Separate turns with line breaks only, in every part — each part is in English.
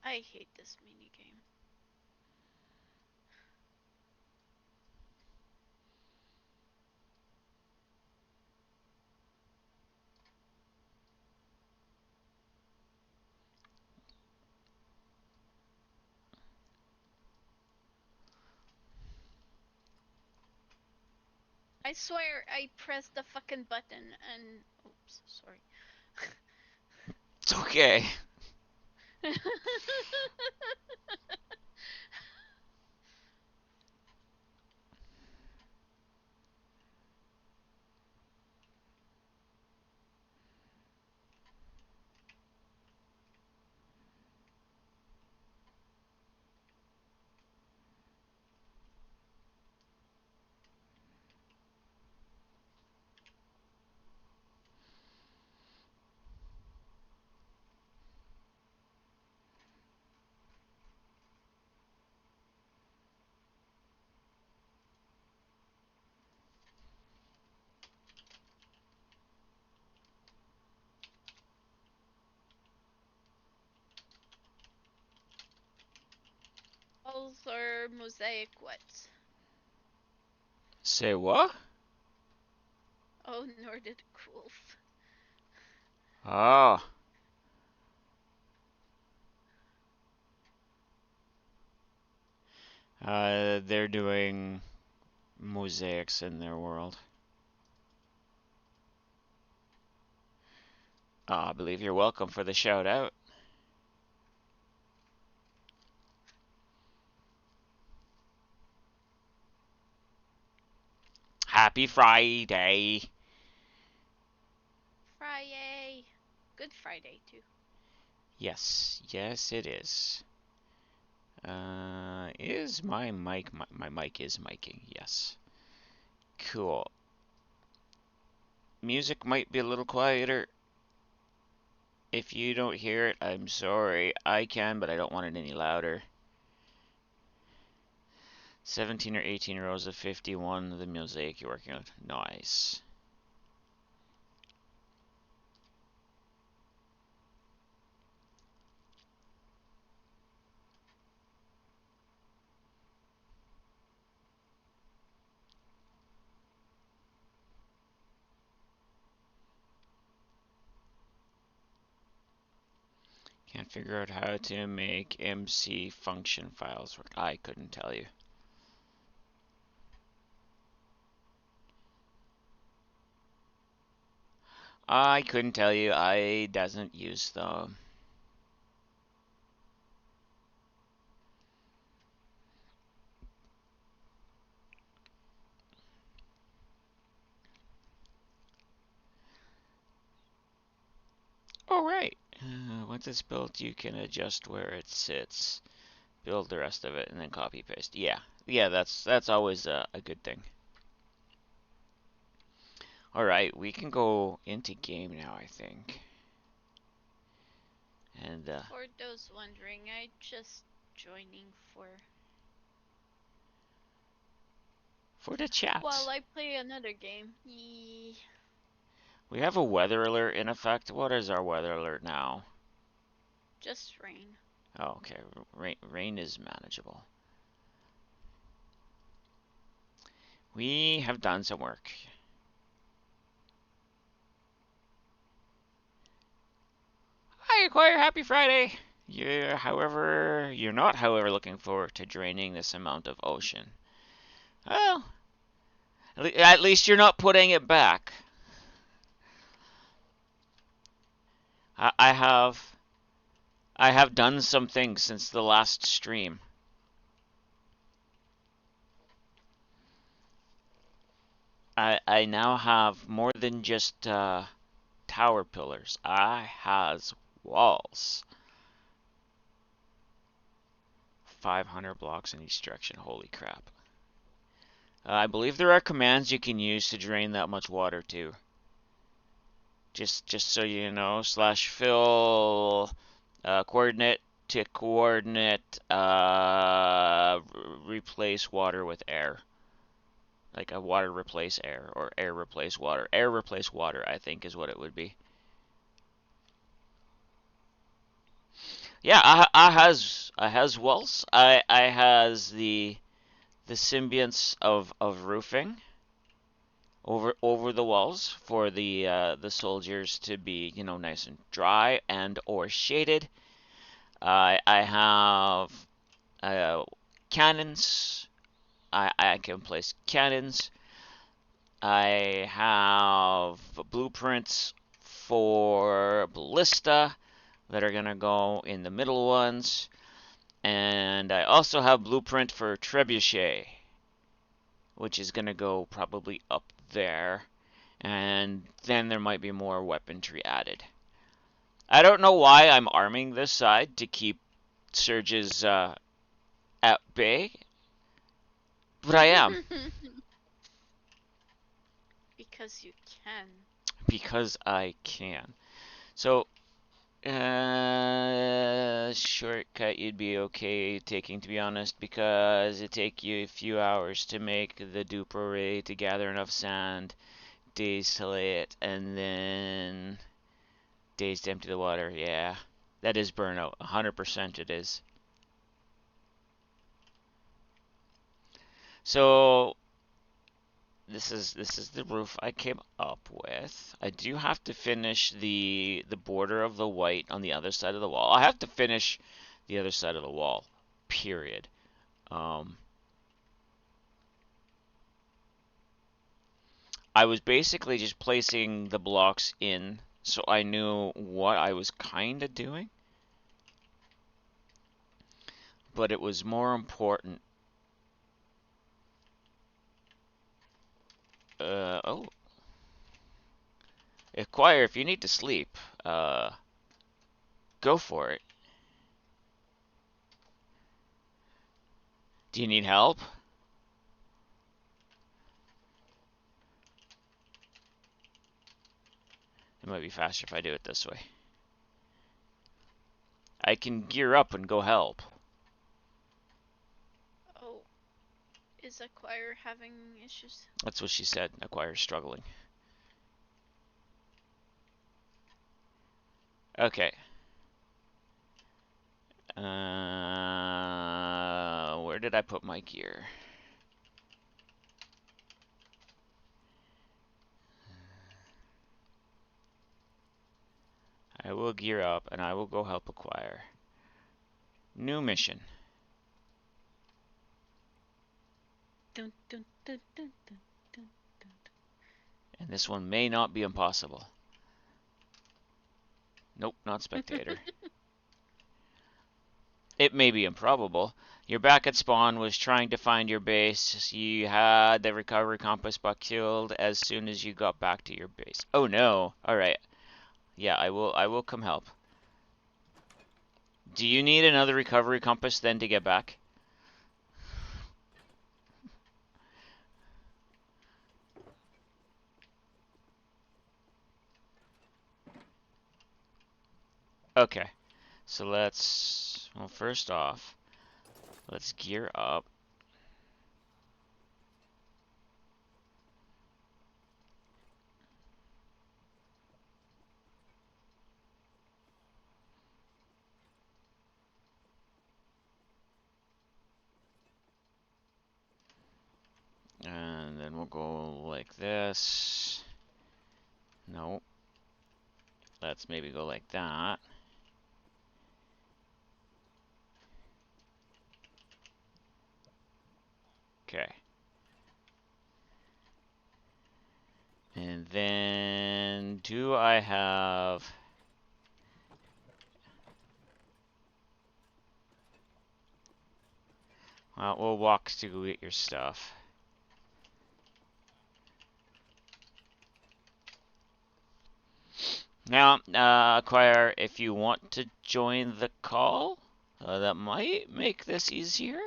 I hate this minigame. I swear I pressed the fucking button and oops, sorry.
It's okay.
Walls are mosaic what?
Say what?
Oh, Nordic wolf.
Oh. They're doing mosaics in their world. I believe you're welcome for the shout out. Happy Friday.
Friday. Good Friday too.
Yes, yes it is. Is my my mic is miking? Yes. Cool. Music might be a little quieter. If you don't hear it, I'm sorry. I can, but I don't want it any louder. 17 or 18 rows of 51, the mosaic you're working on. Nice. Can't figure out how to make MC function files work. I couldn't tell you. I couldn't tell you. I doesn't use them. Oh, right. Once it's built, you can adjust where it sits, build the rest of it, and then copy paste. Yeah, yeah, that's always a good thing. All right, we can go into game now, I think. And
For those wondering, I just joining
for the
while
chat,
I play another game. Yee.
we have a weather alert in effect. What is our weather alert now?
Just rain.
Oh, okay, rain is manageable. We have done some work. Hi, Acquire. Happy Friday. You're not, however, looking forward to draining this amount of ocean. Well, at least you're not putting it back. I have done some things since the last stream. I now have more than just tower pillars. I has walls. 500 blocks in each direction. Holy crap. I believe there are commands you can use to drain that much water too. Just so you know, slash fill coordinate to coordinate replace water with air. Like a water replace air or air replace water. Air replace water, I think is what it would be. Yeah, I has walls. I has the symbionts of roofing over the walls for the soldiers to be, you know, nice and dry and or shaded. I have uh, cannons. I can place cannons. I have blueprints for ballista that are gonna go in the middle ones, and I also have blueprint for trebuchet, which is gonna go probably up there, and then there might be more weaponry added. I don't know why I'm arming this side to keep surges at bay, but I am
Because you can.
because I can. So, shortcut you'd be okay taking, to be honest, because it take you a few hours to make the dupe array to gather enough sand, days to lay it, and then days to empty the water. Yeah, that is burnout. 100% it is. So this is the roof I came up with. I do have to finish the border of the white on the other side of the wall. I have to finish the other side of the wall. Period. Um, I was basically just placing the blocks in so I knew what I was kind of doing, but it was more important. Oh, Acquire, if you need to sleep, go for it. Do you need help? It might be faster if I do it this way. I can gear up and go help.
Oh, is Acquire having issues?
That's what she said. Acquire's struggling. Okay. Where did I put my gear? I will gear up and I will go help Acquire. New mission.
Dun, dun, dun, dun, dun, dun, dun.
And this one may not be impossible. Nope, not spectator. It may be improbable. You're back at spawn, was trying to find your base. You had the recovery compass but killed as soon as you got back to your base. Oh no. Alright. Yeah, I will come help. Do you need another recovery compass then to get back? Okay. So let's, well, first off, let's gear up. And then we'll go like this. No. Let's maybe go like that. Okay. And then do I have... Well, we'll walk to go get your stuff. Now, Acquire, if you want to join the call, that might make this easier.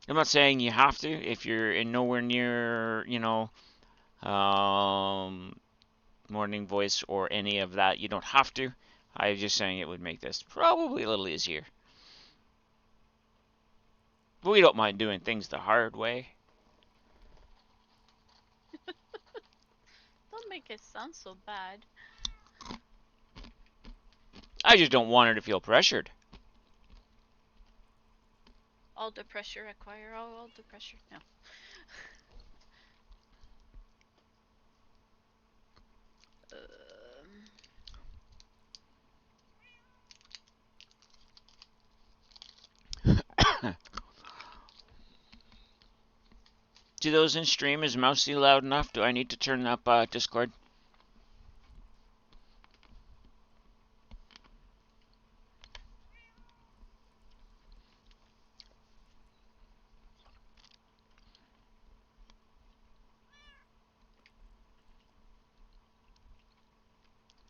I'm not saying you have to if you're in nowhere near, you know, morning voice or any of that. You don't have to. I'm just saying it would make this probably a little easier. But we don't mind doing things the hard way.
Don't make it sound so bad.
I just don't want her to feel pressured.
All the pressure acquire all the pressure. No.
Do those in stream, is Mousy loud enough? Do I need to turn up Discord?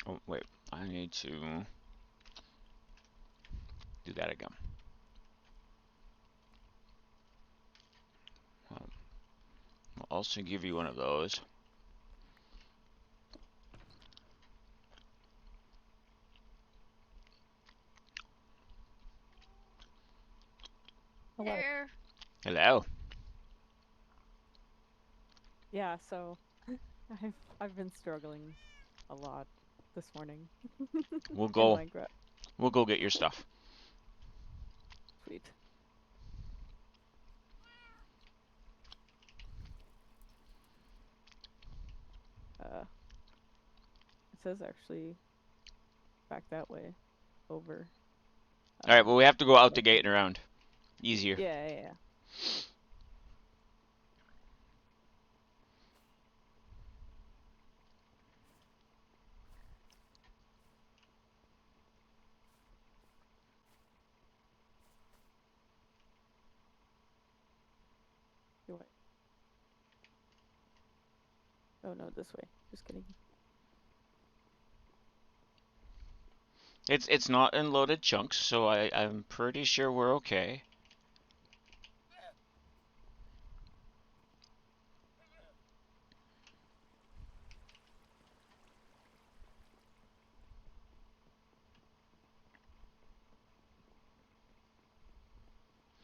Oh, wait. I need to do that again. I'll also give you one of those.
Hello.
There.
Hello.
Yeah, so I've been struggling a lot this morning.
We'll
in
go.
Minecraft.
We'll go get your stuff.
Sweet. It says actually back that way over.
All right, well we have to go out the gate and around. Easier.
Yeah. Do I? Oh no, this way. Just kidding.
It's not in loaded chunks, so I'm pretty sure we're okay.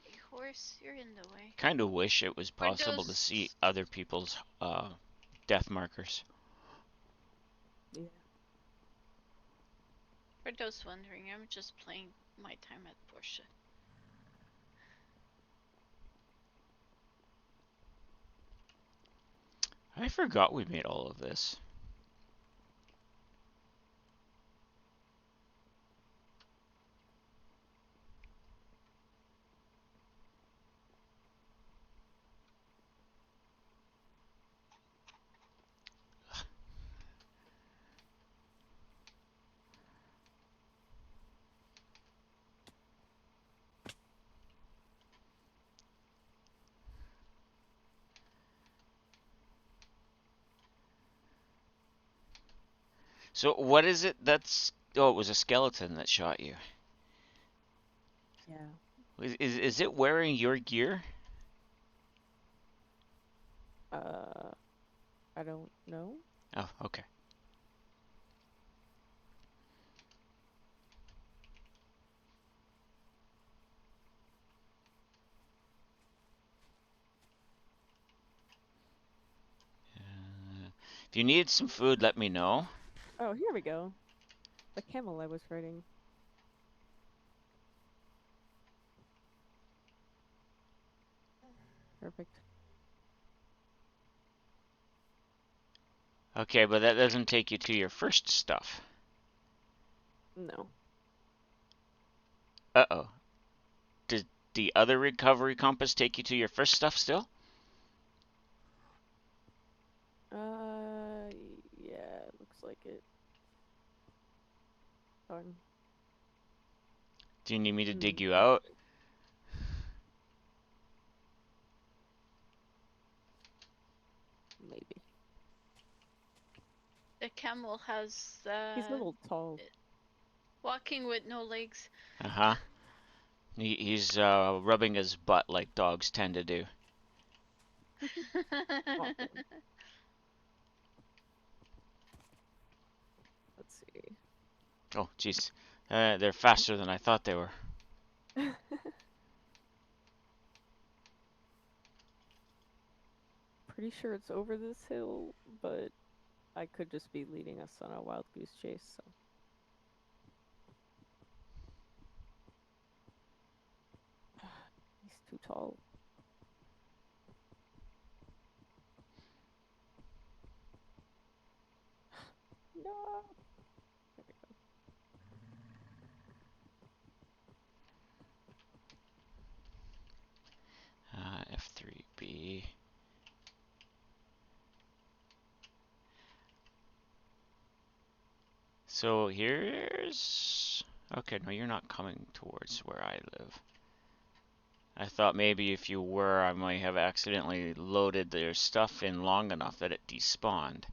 Hey, horse, you're in the way.
Kind of wish it was possible to
those-
see other people's death markers.
Yeah.
For those wondering, I'm just playing my time at Porsche.
I forgot we made all of this. So what is it that's... Oh, it was a skeleton that shot you.
Yeah.
Is it wearing your gear?
I don't know.
Oh, okay. If you need some food, let me know.
Oh, here we go. The camel I was riding. Perfect.
Okay, but that doesn't take you to your first stuff.
No.
Uh-oh. Did the other recovery compass take you to your first stuff still?
Yeah, looks like it. Darn.
Do you need me to dig you
Yeah.
out?
Maybe.
The camel has
He's a little tall.
walking with no legs.
Uh-huh. He's rubbing his butt like dogs tend to do.
Awesome.
Oh, jeez. They're faster than I thought they were.
Pretty sure it's over this hill, but I could just be leading us on a wild goose chase, so. He's too tall. No! There we go.
F3B. So here's... Okay, no, you're not coming towards where I live. I thought maybe if you were, I might have accidentally loaded their stuff in long enough that it despawned.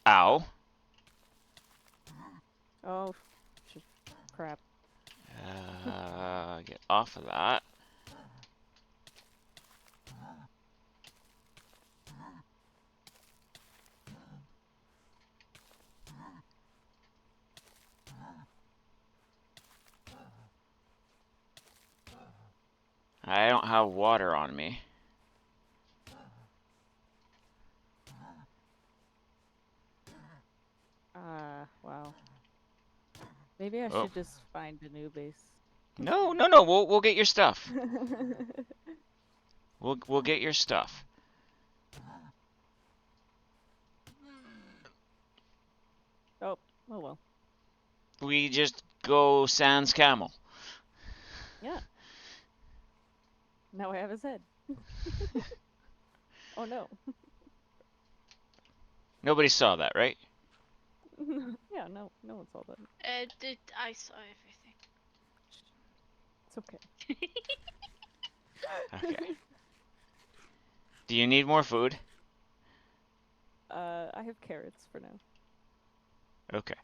Ow.
Oh, crap.
Get off of that. I don't have water on me.
Wow. Maybe I
Oh.
should just find a new base.
No, no, no. We'll get your stuff. We'll get your stuff.
Oh well.
We just go sans camel.
Yeah. Now I have his head. Oh no.
Nobody saw that, right?
Yeah, no one saw that.
I saw everything.
It's okay.
Okay. Do you need more food?
I have carrots for now.
Okay.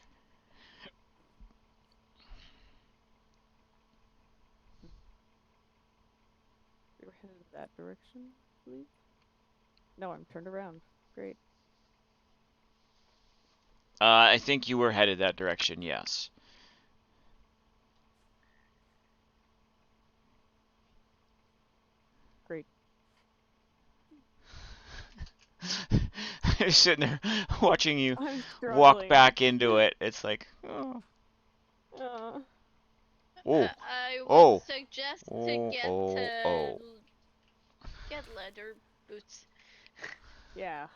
We were headed that direction, I believe. No, I'm turned around. Great.
I think you were headed that direction, yes.
Great.
I'm sitting there watching you
I'm
walk
struggling.
back into it. It's like, oh. Oh.
I would
Oh.
suggest to
Oh,
get
oh.
get leather boots.
Yeah.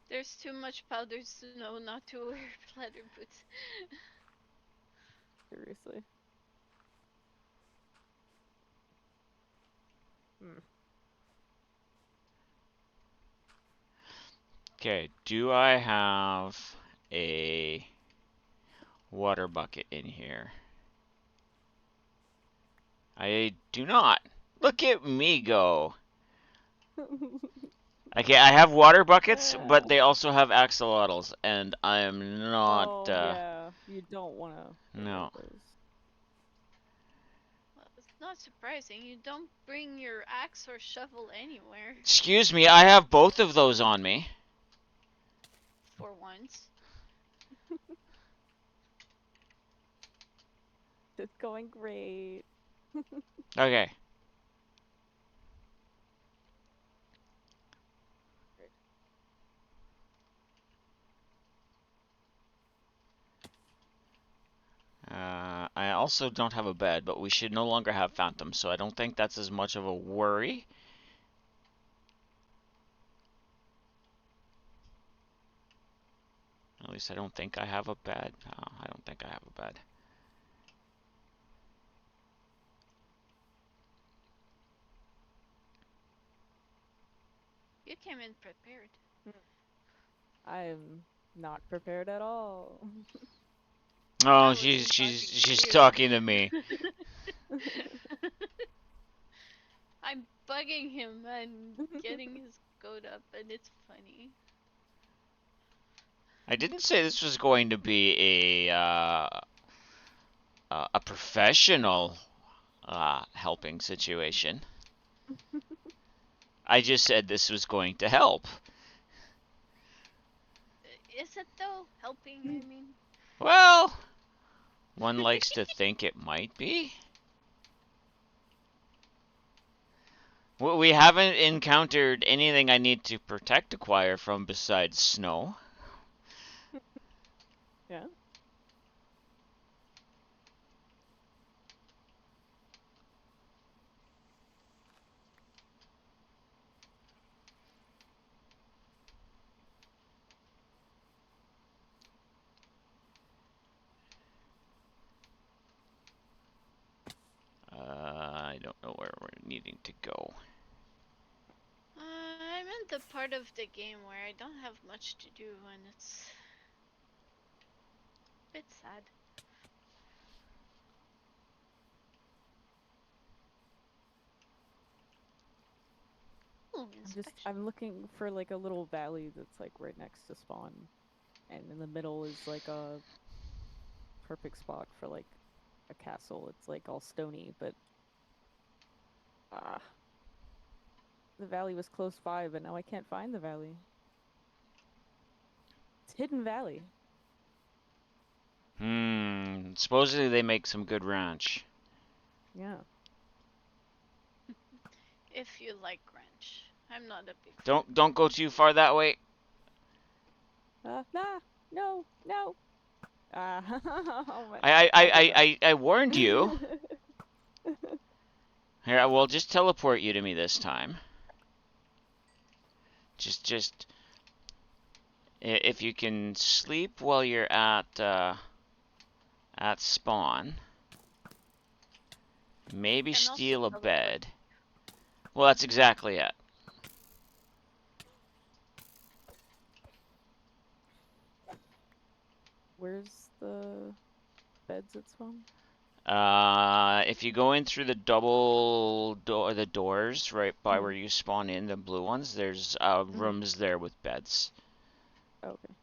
There's too much powdered snow not to wear leather boots.
Seriously.
Okay, do I have a water bucket in here? I do not. Look at me go. Okay, I have water buckets, but they also have axolotls, and I am not.
Oh yeah, you don't wanna.
No.
Those.
Well, it's not surprising. You don't bring your axe or shovel anywhere.
Excuse me, I have both of those on me.
For once.
It's going great.
Okay. I also don't have a bed, but we should no longer have phantoms, so I don't think that's as much of a worry. At least I don't think I have a bed. No, I don't think I have a bed.
You came in prepared.
I'm not prepared at all.
Oh, she's talking to me.
I'm bugging him and getting his Code up, and it's funny.
I didn't say this was going to be a professional helping situation. I just said this was going to help.
Is it though? Helping, I mean.
Well, one likes to think it might be. We haven't encountered anything I need to protect Acquire from besides snow.
Yeah.
I don't know where we're needing to go.
I'm in the part of the game where I don't have much to do, and it's a bit sad. Ooh,
I'm looking for like a little valley that's like right next to spawn, and in the middle is like a perfect spot for like a castle. It's like all stony, but the valley was close by, but now I can't find the valley. It's Hidden Valley.
Supposedly they make some good ranch.
Yeah.
If you like ranch, I'm not a big
fan. Don't go too far that way.
No. Oh
I warned you. Here, I will just teleport you to me this time. Just if you can sleep while you're at spawn, maybe steal a bed. Well, that's exactly it.
Where's the beds at spawn?
If you go in through the the doors right by where you spawn in, the blue ones, there's rooms there with beds.
Okay.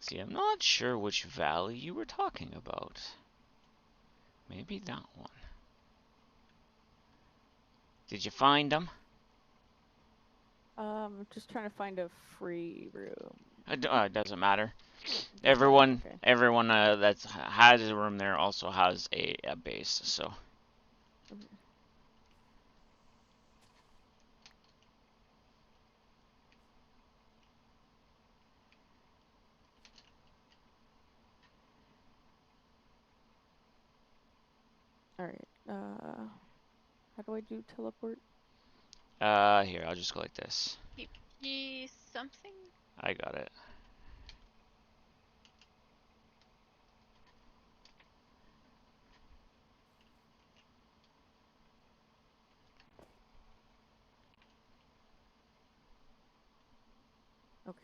See, I'm not sure which valley you were talking about. Maybe that one. Did you find them?
Just trying to find a free room.
It doesn't matter. Everyone that has a room there also has a base, so.
Alright, how do I do teleport?
Here, I'll just go like this.
Something?
I got it.
Okay.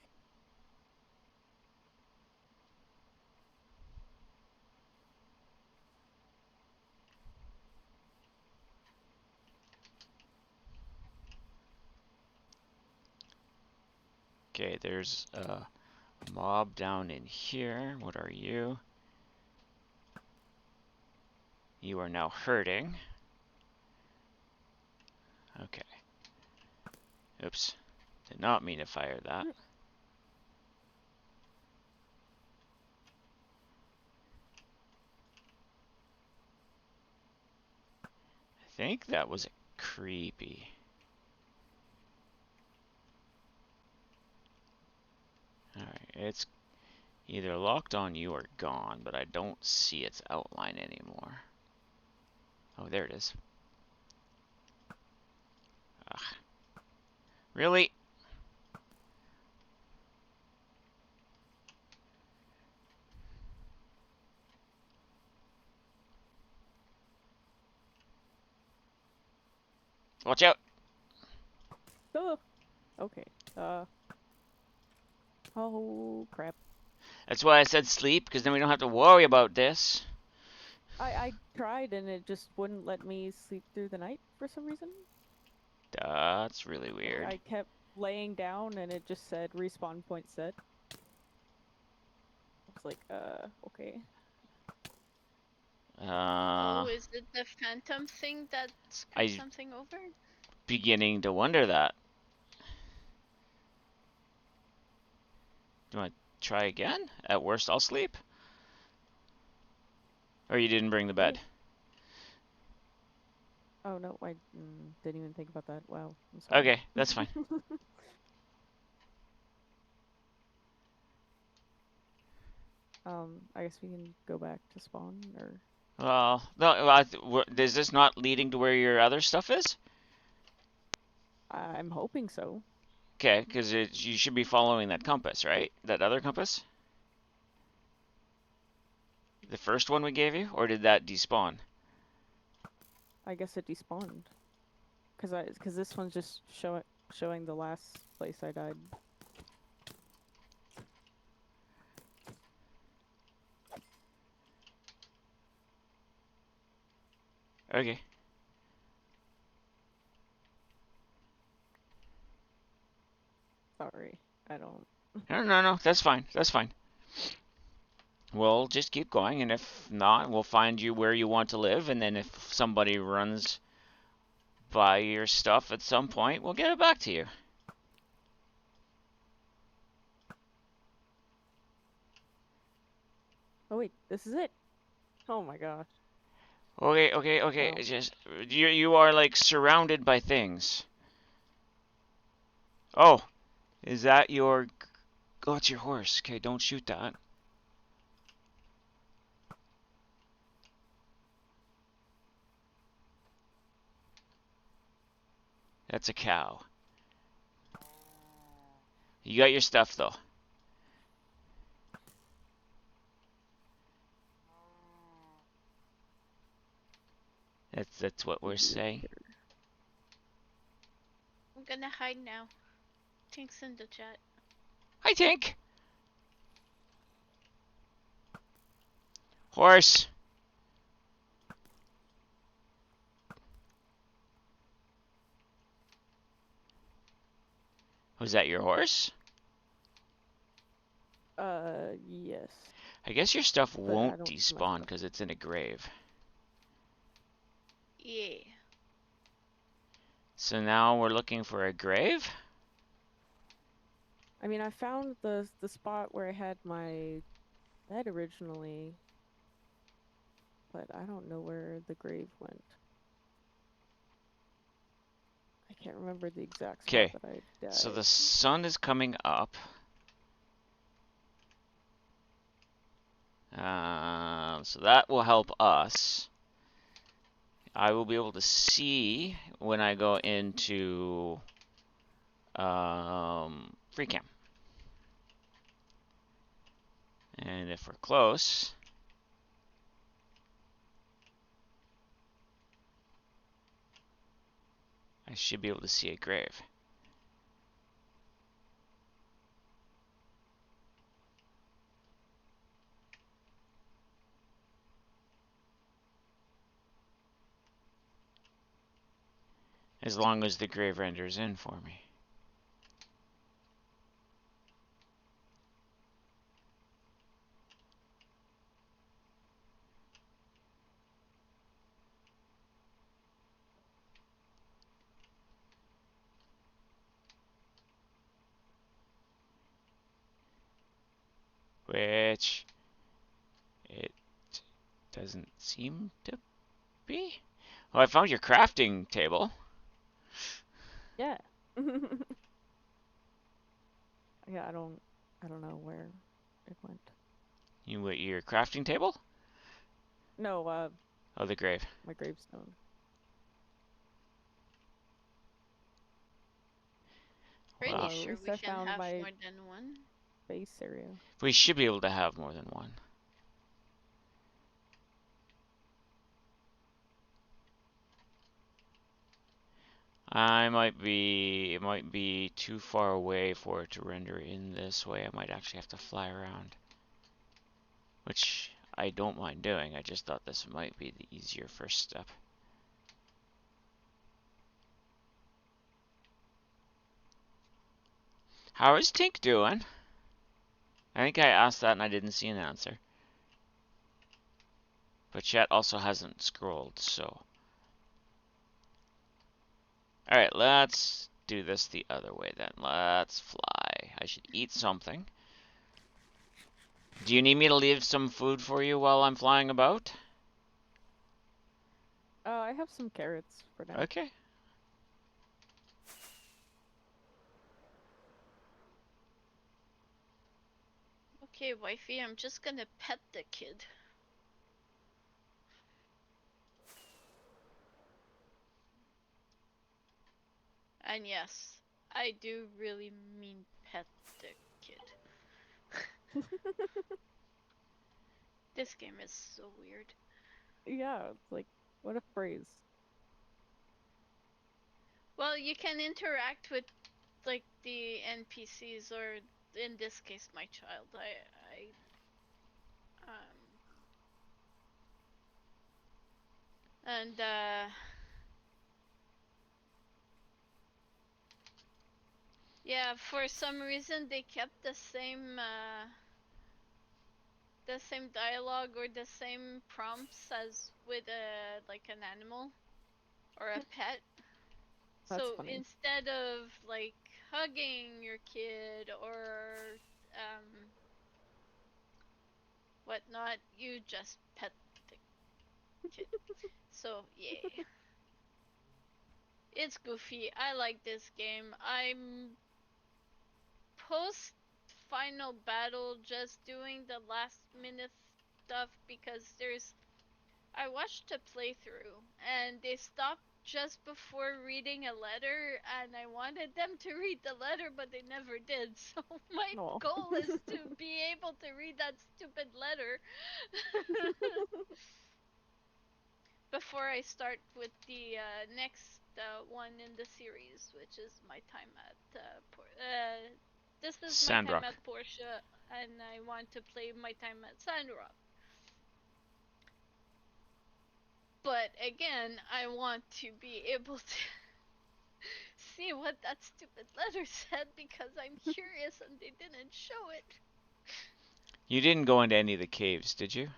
Okay, there's a mob down in here. What are you? You are now hurting. Okay. Oops. Did not mean to fire that. I think that was creepy. Alright, Either locked on you or gone, but I don't see its outline anymore. Oh, there it is. Ugh. Really? Watch out!
Oh, okay. Oh crap.
That's why I said sleep, because then we don't have to worry about this.
I tried and it just wouldn't let me sleep through the night for some reason.
That's really
Like
weird.
I kept laying down and it just said respawn point set. I was like, okay.
Uh,
Oh, is it the phantom thing that screwed
I
something over?
beginning to wonder that. Do you want to try again? At worst, I'll sleep. Or you didn't bring the bed.
Oh no, I didn't even think about that. Wow, I'm sorry.
Okay, that's fine.
I guess we can go back to spawn, or
Well, no, is this not leading to where your other stuff is?
I'm hoping so.
Okay, because you should be following that compass, right? That other compass? The first one we gave you? Or did that despawn?
I guess it despawned. Cause this one's just showing the last place I died.
Okay.
Sorry, I don't.
No, that's fine. That's fine. We'll just keep going, and if not, we'll find you where you want to live, and then if somebody runs by your stuff at some point, we'll get it back to you.
Oh wait, this is it. Oh my gosh.
Okay.
Well,
It's just you are like surrounded by things. Oh, is that your? Oh, it's your horse. Okay, don't shoot that. That's a cow. You got your stuff though. That's what we're saying.
I'm gonna hide now. Tink's in the chat.
Hi, Tink. Horse. Was that your horse?
Yes.
I guess your stuff
But I
won't
don't see my
despawn
stuff.
because it's in a grave.
Yeah.
So now we're looking for a grave?
I mean, I found the spot where I had my bed originally, but I don't know where the grave went. I can't remember the exact spot
Okay,
that I died.
so the sun is coming up. So that will help us. I will be able to see when I go into free cam. And if we're close, I should be able to see a grave. As long as the grave renders in for me. Which it doesn't seem to be. Oh, I found your crafting table.
Yeah. Yeah, I don't know where it went.
Your crafting table?
No,
Oh, the grave.
my gravestone.
Pretty
Well,
At
sure
least
we
I
can
found
have
my
more than one.
base area.
we should be able to have more than one. It might be too far away for it to render in this way. I might actually have to fly around. Which I don't mind doing. I just thought this might be the easier first step. How is Tink doing? I think I asked that and I didn't see an answer. But chat also hasn't scrolled, so. Alright, let's do this the other way then. Let's fly. I should eat something. Do you need me to leave some food for you while I'm flying about?
I have some carrots for now.
Okay.
Okay, wifey, I'm just gonna pet the kid. And yes, I do really mean pet the kid. This game is so weird.
Yeah, it's like, what a phrase.
Well, you can interact with like the NPCs, or in this case, my child. And yeah, for some reason they kept the same dialogue or the same prompts as with like an animal or a pet.
That's
So
funny.
instead of like hugging your kid or whatnot, you just pet the kid. So yeah, it's goofy. I like this game. I'm post final battle just doing the last minute stuff because I watched a playthrough and they stopped just before reading a letter, and I wanted them to read the letter but they never did. So my
Aw.
goal is to be able to read that stupid letter before I start with the next one in the series, which is my time at this is my time
Sandrock.
at Portia, and I want to play my time at Sandrock. But again, I want to be able to see what that stupid letter said because I'm curious and they didn't show it.
You didn't go into any of the caves, did you?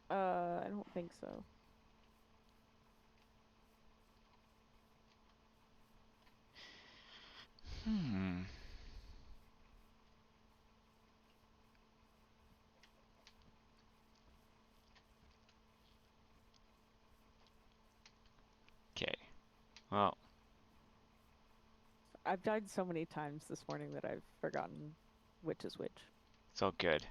I don't think so.
Hmm. Okay. Well,
I've died so many times this morning that I've forgotten which is which.
it's all good.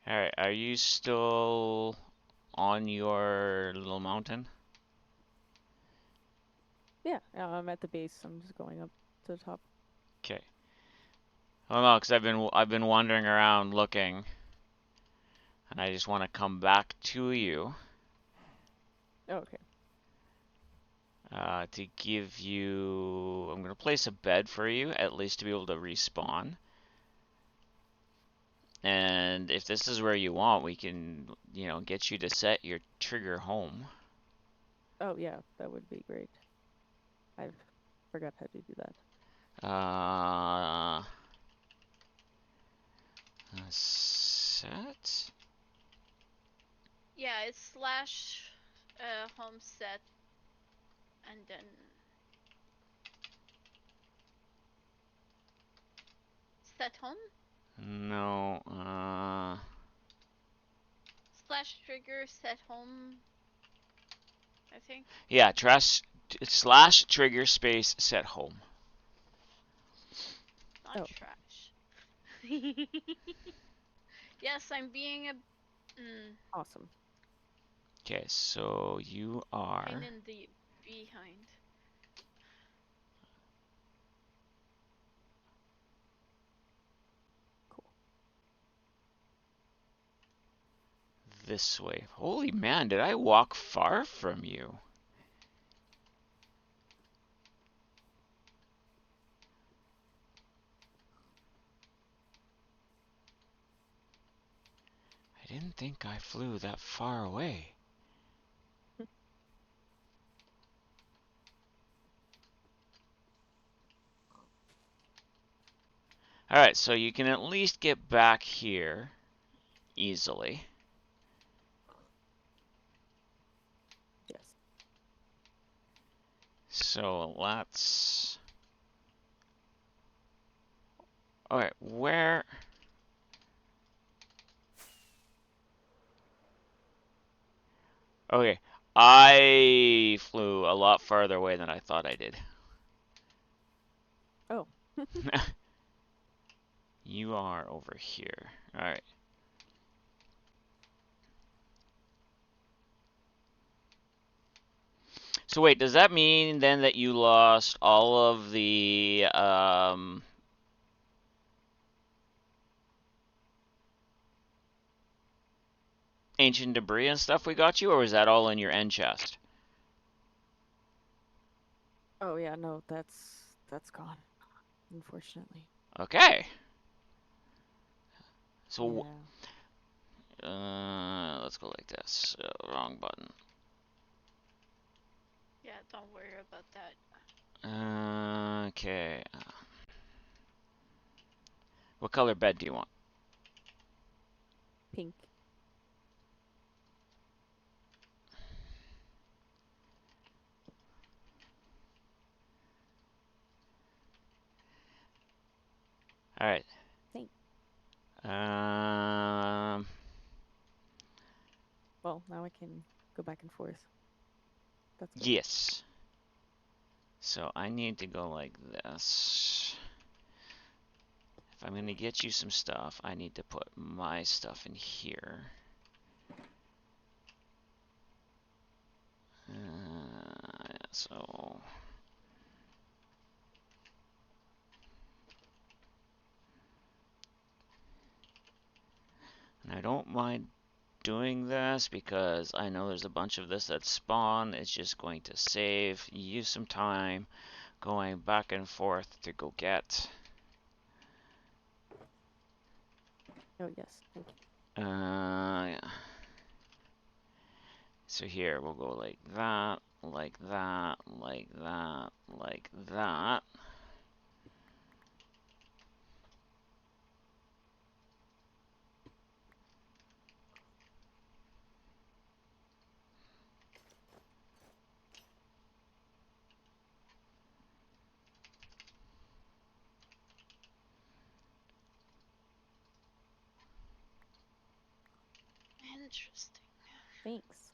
Alright, are you still on your little mountain?
Yeah, I'm at the base. I'm just going up to the top.
Okay. Well, no, because I've been wandering around looking, and I just want to come back to you
Oh, okay.
to give you. I'm gonna place a bed for you, at least to be able to respawn. And if this is where you want, we can, get you to set your trigger home.
Oh, yeah, that would be great. I forgot how to do that.
Set.
Yeah, it's slash home set and then set home
No.
slash trigger set home. I think.
Yeah, slash trigger space set home.
Not
Oh.
trash. Yes, I'm being a
Awesome.
Okay, so you are.
pain in the behind.
Cool.
This way. Holy man, did I walk far from you? I didn't think I flew that far away. Alright, so you can at least get back here easily.
Yes.
So let's... Alright, where... Okay, I flew a lot farther away than I thought I did.
Oh.
You are over here. Alright. So wait, does that mean then that you lost all of the ancient debris and stuff we got you, or was that all in your end chest?
Oh yeah, no, that's gone. Unfortunately.
Okay. So
Yeah.
let's go like this. Wrong button.
Yeah, don't worry about that.
Okay. What color bed do you want?
Pink.
All right.
Thanks. Well, now I can go back and forth. That's good.
Yes. So I need to go like this. If I'm gonna get you some stuff, I need to put my stuff in here. So and I don't mind doing this because I know there's a bunch of this that spawn. It's just going to save you some time going back and forth to go get.
Oh yes, thank you.
Yeah. So here we'll go like that, like that, like that, like that.
Interesting.
Thanks.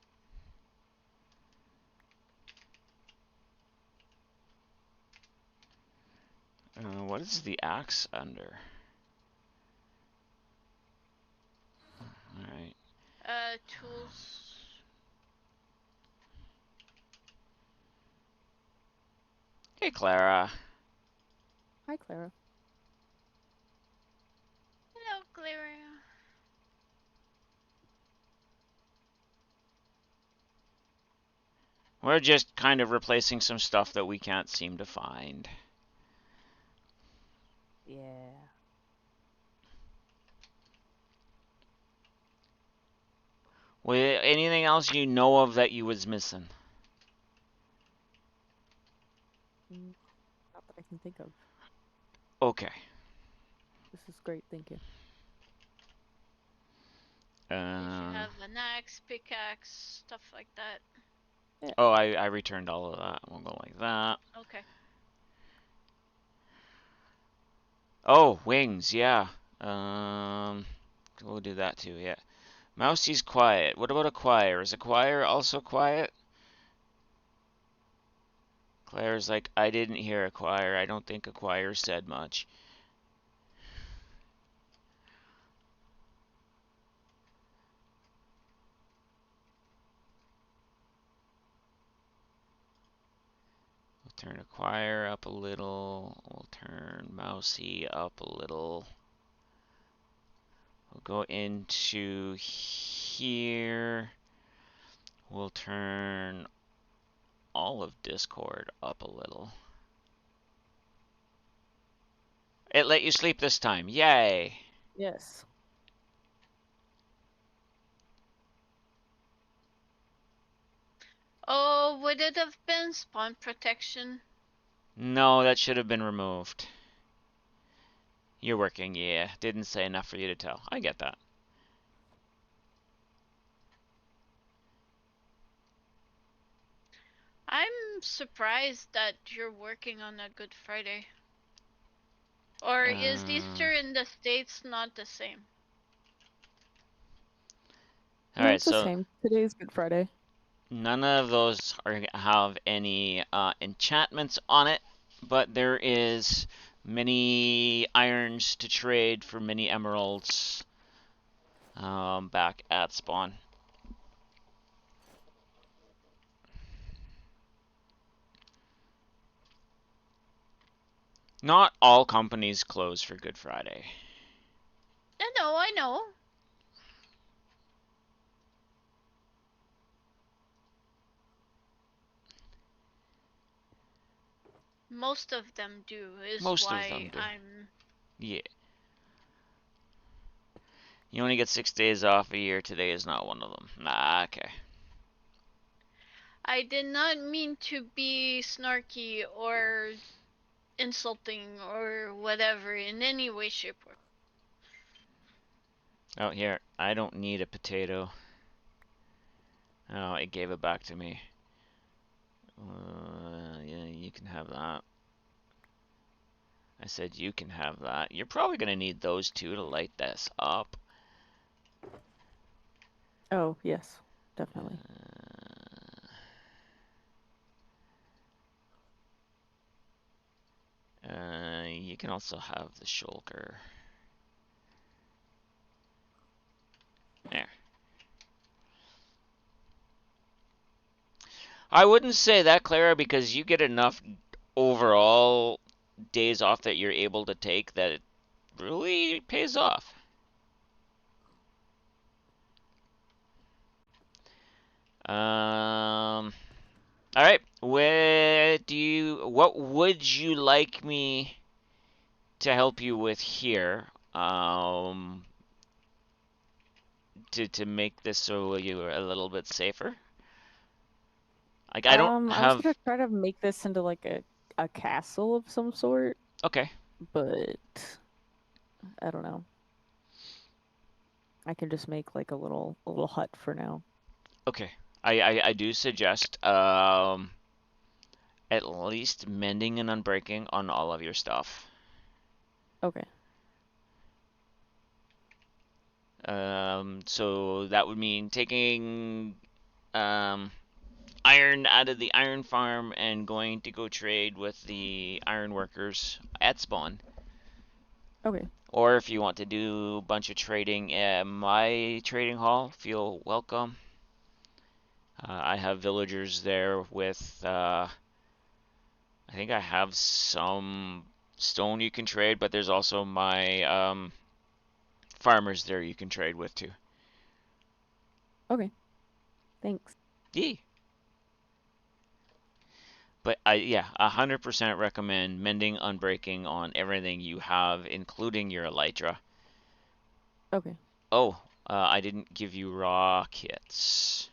What is the axe under? Alright.
Tools.
Hey, Clara.
Hi, Clara.
Hello, Clara.
We're just kind of replacing some stuff that we can't seem to find.
Yeah.
Anything else you know of that you was missing?
Not that I can think of.
Okay.
This is great, thank you.
You should have an axe, pickaxe, stuff like that.
Yeah.
Oh, I returned all of that. We'll go like that.
Okay.
Oh, wings, yeah. We'll do that too, yeah. Mousie's quiet. What about Acquire? Is Acquire also quiet? Claire's like, I didn't hear acquire. I don't think acquire said much. We'll turn acquire up a little. We'll turn mousy up a little. We'll go into here. We'll turn all of Discord up a little. It let you sleep this time. Yay!
Yes.
Oh, would it have been spawn protection?
No, that should have been removed. You're working, yeah. Didn't say enough for you to tell. I get that.
I'm surprised that you're working on a Good Friday. Or is Easter in the States not the same?
No,
Alright,
it's the
so
same. Today's Good Friday.
none of those have any enchantments on it, but there is many irons to trade for many emeralds back at spawn. Not all companies close for Good Friday.
I know. Most of them do, is
Most
why
of them do.
I'm...
Yeah. You only get 6 days off a year. Today is not one of them. Nah, okay.
I did not mean to be snarky or insulting or whatever in any way, shape, or...
Oh, here. I don't need a potato. Oh, it gave it back to me. Yeah, you can have that. I said you can have that. You're probably going to need those two to light this up.
Oh, yes. Definitely.
You can also have the shulker. There. I wouldn't say that, Clara, because you get enough overall days off that you're able to take that it really pays off. All right. What would you like me to help you with here? To make this so you're a little bit safer. Like I don't
I was
have.
gonna try to make this into like a castle of some sort,
Okay.
but I don't know. I can just make like a little hut for now.
Okay. I do suggest at least mending and unbreaking on all of your stuff.
Okay.
So that would mean taking iron out of the iron farm and going to go trade with the iron workers at spawn.
Okay.
Or if you want to do a bunch of trading at my trading hall, feel welcome. I have villagers there with, I think I have some stone you can trade, but there's also my farmers there you can trade with too.
Okay. Thanks.
Yeah. But yeah, 100% recommend mending, unbreaking on everything you have, including your elytra.
Okay.
Oh, I didn't give you raw kits.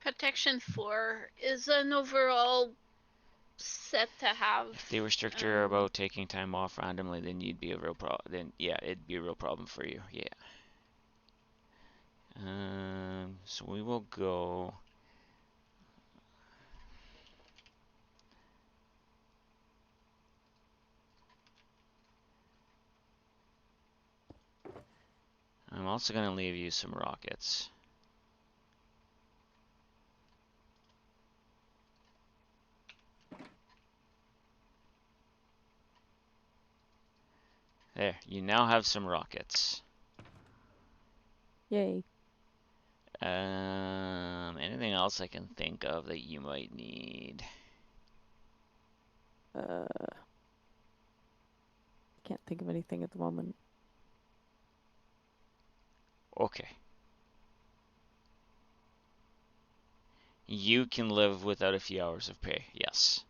Protection 4 is an overall set to have.
If they were stricter about taking time off randomly, then you'd be a real problem. Then yeah, it'd be a real problem for you. Yeah. So we will go. I'm also gonna leave you some rockets. There, you now have some rockets.
Yay.
Anything else I can think of that you might need?
Can't think of anything at the moment.
Okay. You can live without a few hours of pay, yes.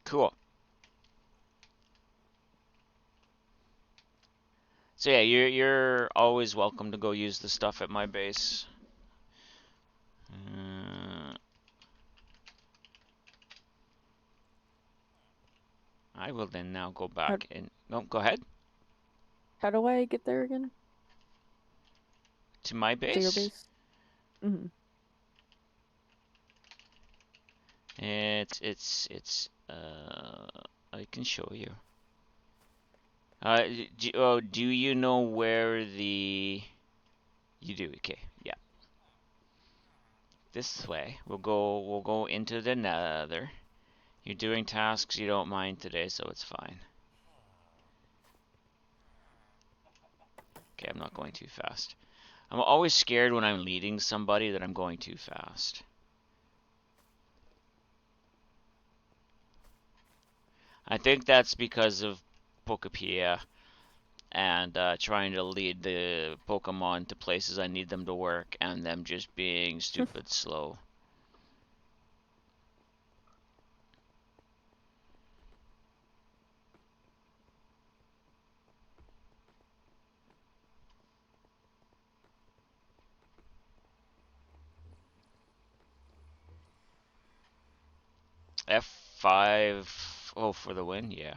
Cool. So yeah, you're always welcome to go use the stuff at my base. I will then now go back and go ahead.
How do I get there again?
To my base?
To your base? Mm-hmm.
I can show you. Do you know where the... You do, okay, yeah. This way. We'll go into the nether. You're doing tasks you don't mind today, so it's fine. Okay, I'm not going too fast. I'm always scared when I'm leading somebody that I'm going too fast. I think that's because of Pokepedia and trying to lead the Pokemon to places I need them to work and them just being stupid slow. F5, oh, for the win, yeah.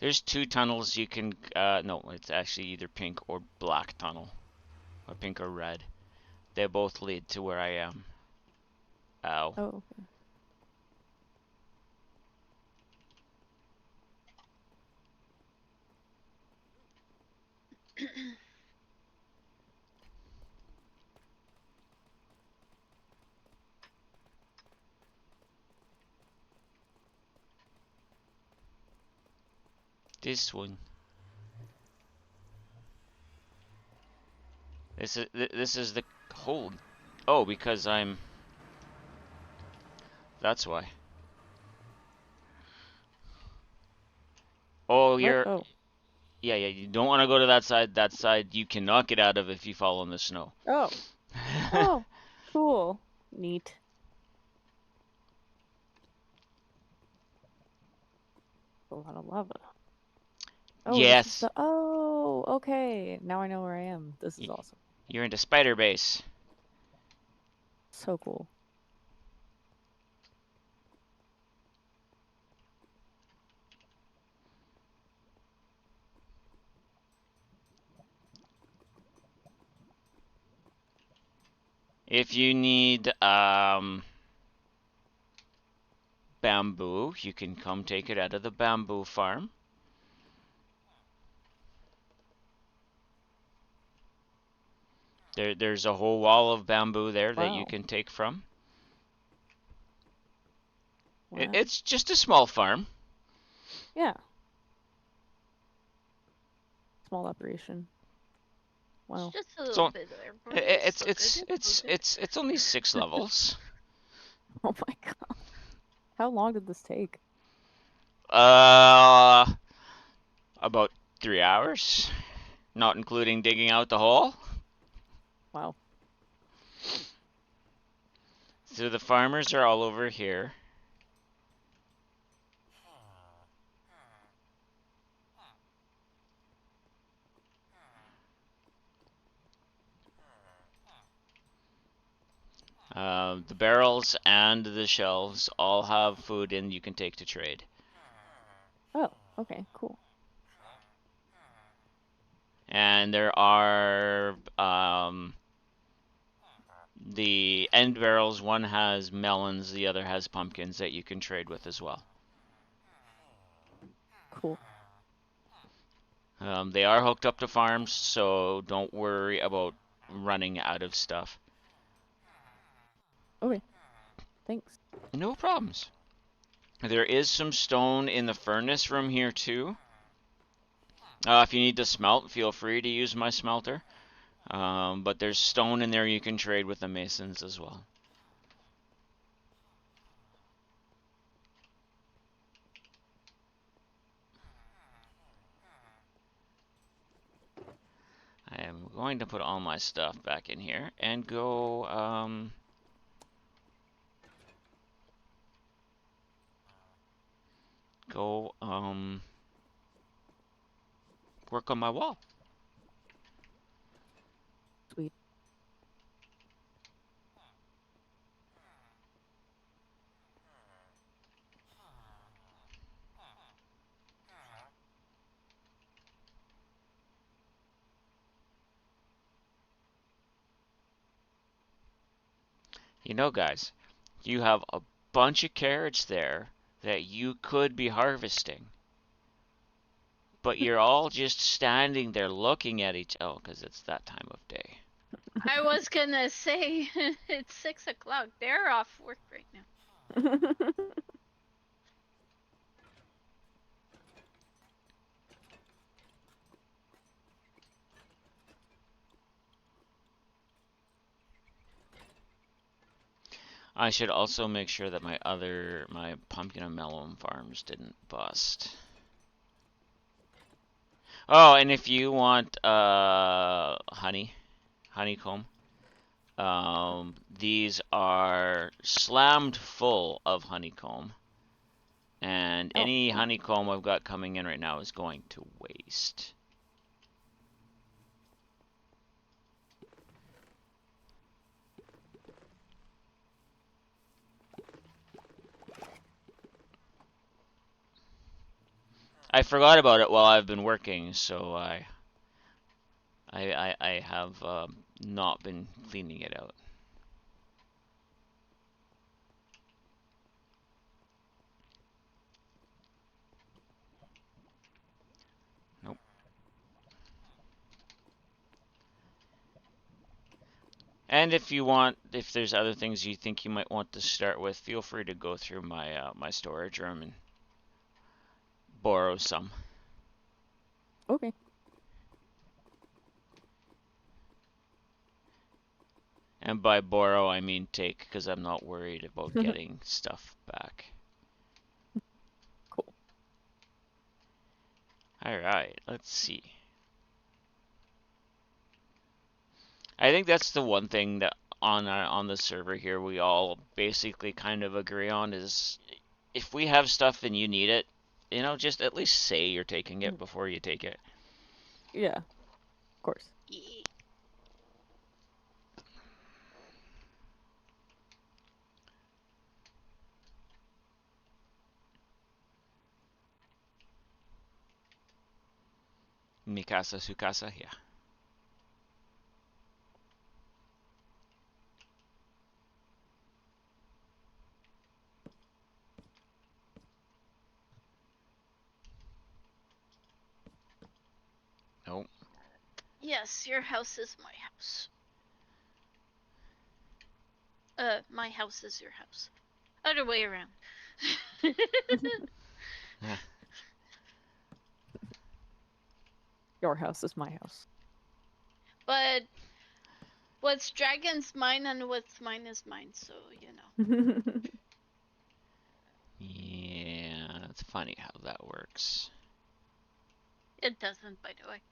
There's two tunnels you can, no, it's actually either pink or black tunnel. Or pink or red. They both lead to where I am. Ow.
Oh, okay.
This one. This is the whole. Oh, because I'm. That's why. Oh,
What?
you're.
Oh.
Yeah, you don't want to go to that side. That side you cannot get out of if you fall in the snow.
Oh. Oh. Cool. Neat. A lot of lava. Oh,
yes.
Oh, okay. Now I know where I am. This is awesome.
You're into Spider Base.
So cool.
If you need bamboo, you can come take it out of the bamboo farm. There's a whole wall of bamboo there that you can take from.
Wow.
It's just a small farm.
Yeah. Small operation. Wow.
It's just a little bit there.
It's only 6 levels.
Oh my god. How long did this take?
About 3 hours, not including digging out the hole.
Wow.
So the farmers are all over here. The barrels and the shelves all have food in you can take to trade.
Oh, okay, cool.
And there are the end barrels. One has melons, the other has pumpkins that you can trade with as well.
Cool.
They are hooked up to farms, so don't worry about running out of stuff.
Okay. Thanks.
No problems. There is some stone in the furnace room here too. If you need to smelt, feel free to use my smelter. But there's stone in there you can trade with the masons as well. I am going to put all my stuff back in here and go, work on my wall.
Sweet.
You know, guys, you have a bunch of carrots there that you could be harvesting. But you're all just standing there looking at each oh, because it's that time of day.
I was gonna say it's 6 o'clock. They're off work right now.
I should also make sure that my pumpkin and melon farms didn't bust. Oh, and if you want honeycomb, these are slammed full of honeycomb, and
Oh,
any
wow.
honeycomb I've got coming in right now is going to waste. I forgot about it while I've been working, so I have not been cleaning it out. Nope. And if you want, if there's other things you think you might want to start with, feel free to go through my my storage room and borrow some.
Okay.
And by borrow, I mean take, because I'm not worried about getting stuff back.
Cool.
Alright, let's see. I think that's the one thing that on the server here we all basically kind of agree on is if we have stuff and you need it, you know, just at least say you're taking it before you take it.
Yeah. Of course.
Yeah.
Mikasa, Sukasa, yeah. Nope.
Yes, your house is my house. My house is your house. Other way around.
Your house is my house.
But what's Dragon's mine and what's mine is mine, so you know.
Yeah, it's funny how that works.
It doesn't, by the way.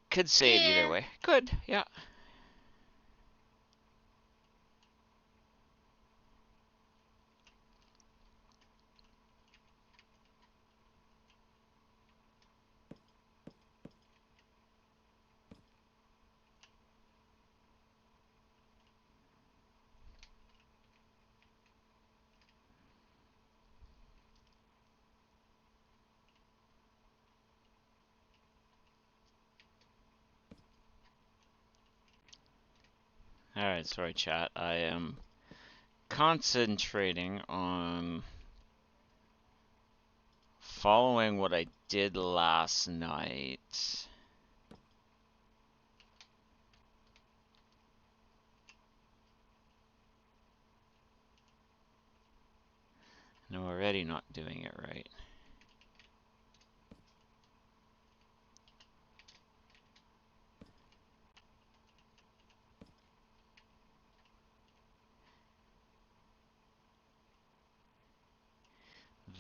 Could say it either
Yeah.
way. Could, yeah. Alright, sorry chat. I am concentrating on following what I did last night. And I'm already not doing it right.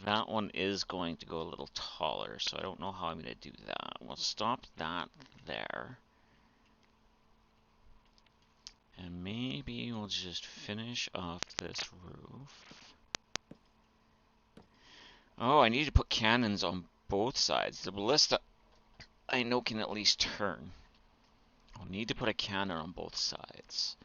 That one is going to go a little taller, so I don't know how I'm going to do that. We'll stop that there. And maybe we'll just finish off this roof. Oh, I need to put cannons on both sides. The ballista, I know, can at least turn. I'll need to put a cannon on both sides.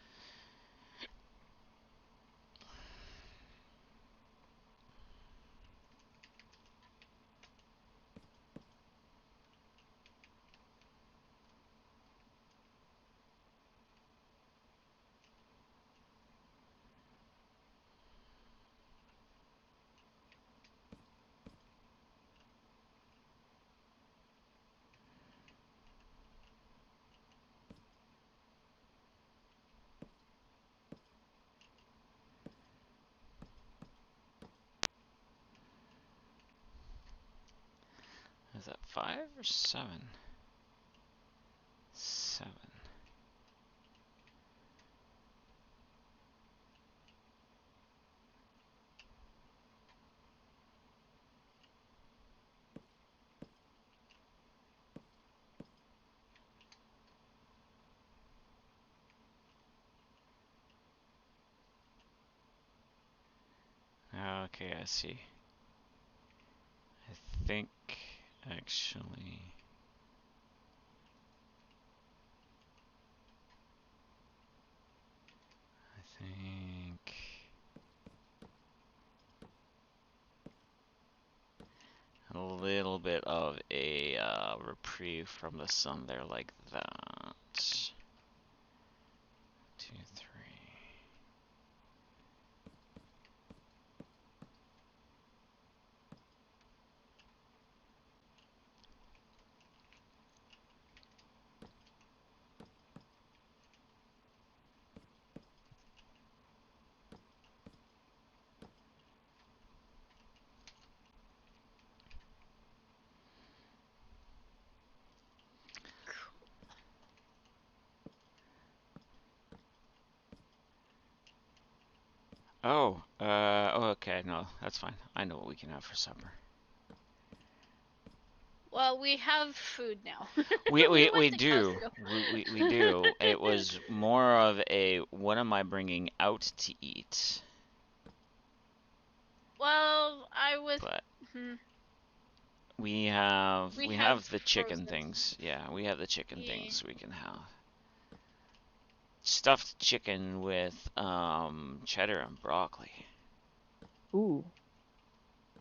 Is that 5 or 7? 7. Okay, I see. I think, actually... I think... a little bit of a reprieve from the sun there, like that. 2, 3. Oh, okay, no, that's fine. I know what we can have for supper.
Well, we have food now.
We
went to
do.
Costco.
We do. It was more of a, what am I bringing out to eat?
Well, I was.
But
Hmm,
we have
we have
have the chicken
frozen.
things. Yeah, we have the chicken
Yeah.
things we can have. Stuffed chicken with cheddar and broccoli.
Ooh.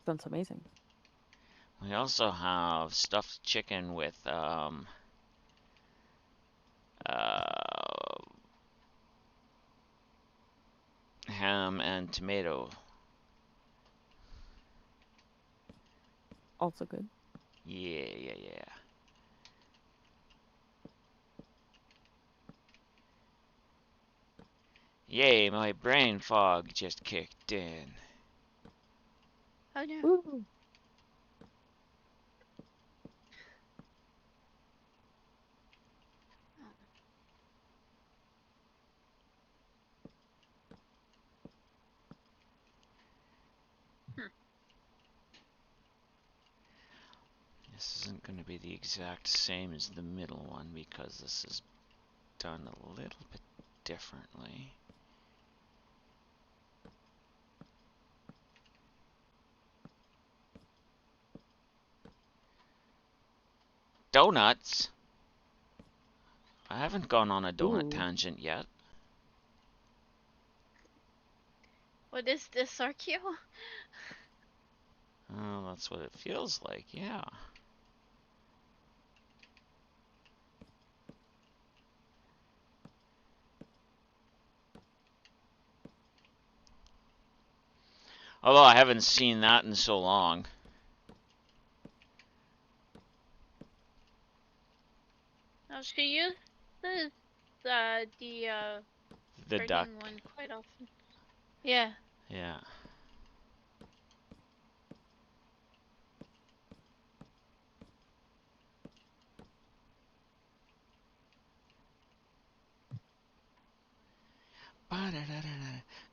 Sounds amazing.
We also have stuffed chicken with ham and tomato.
Also good.
Yeah. Yay, my brain fog just kicked in.
Oh no.
Ooh.
This isn't going to be the exact same as the middle one because this is done a little bit differently. Donuts! I haven't gone on a donut
Ooh.
tangent yet.
What is this, Archeo?
Oh, that's what it feels like, yeah. Although I haven't seen that in so long.
Now she uses the
The duck.
burning one quite often. Yeah.
Yeah.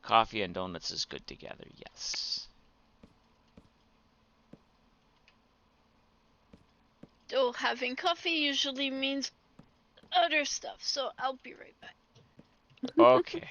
Coffee and donuts is good together, yes.
Oh, having coffee usually means other stuff, so I'll be right back.
Okay.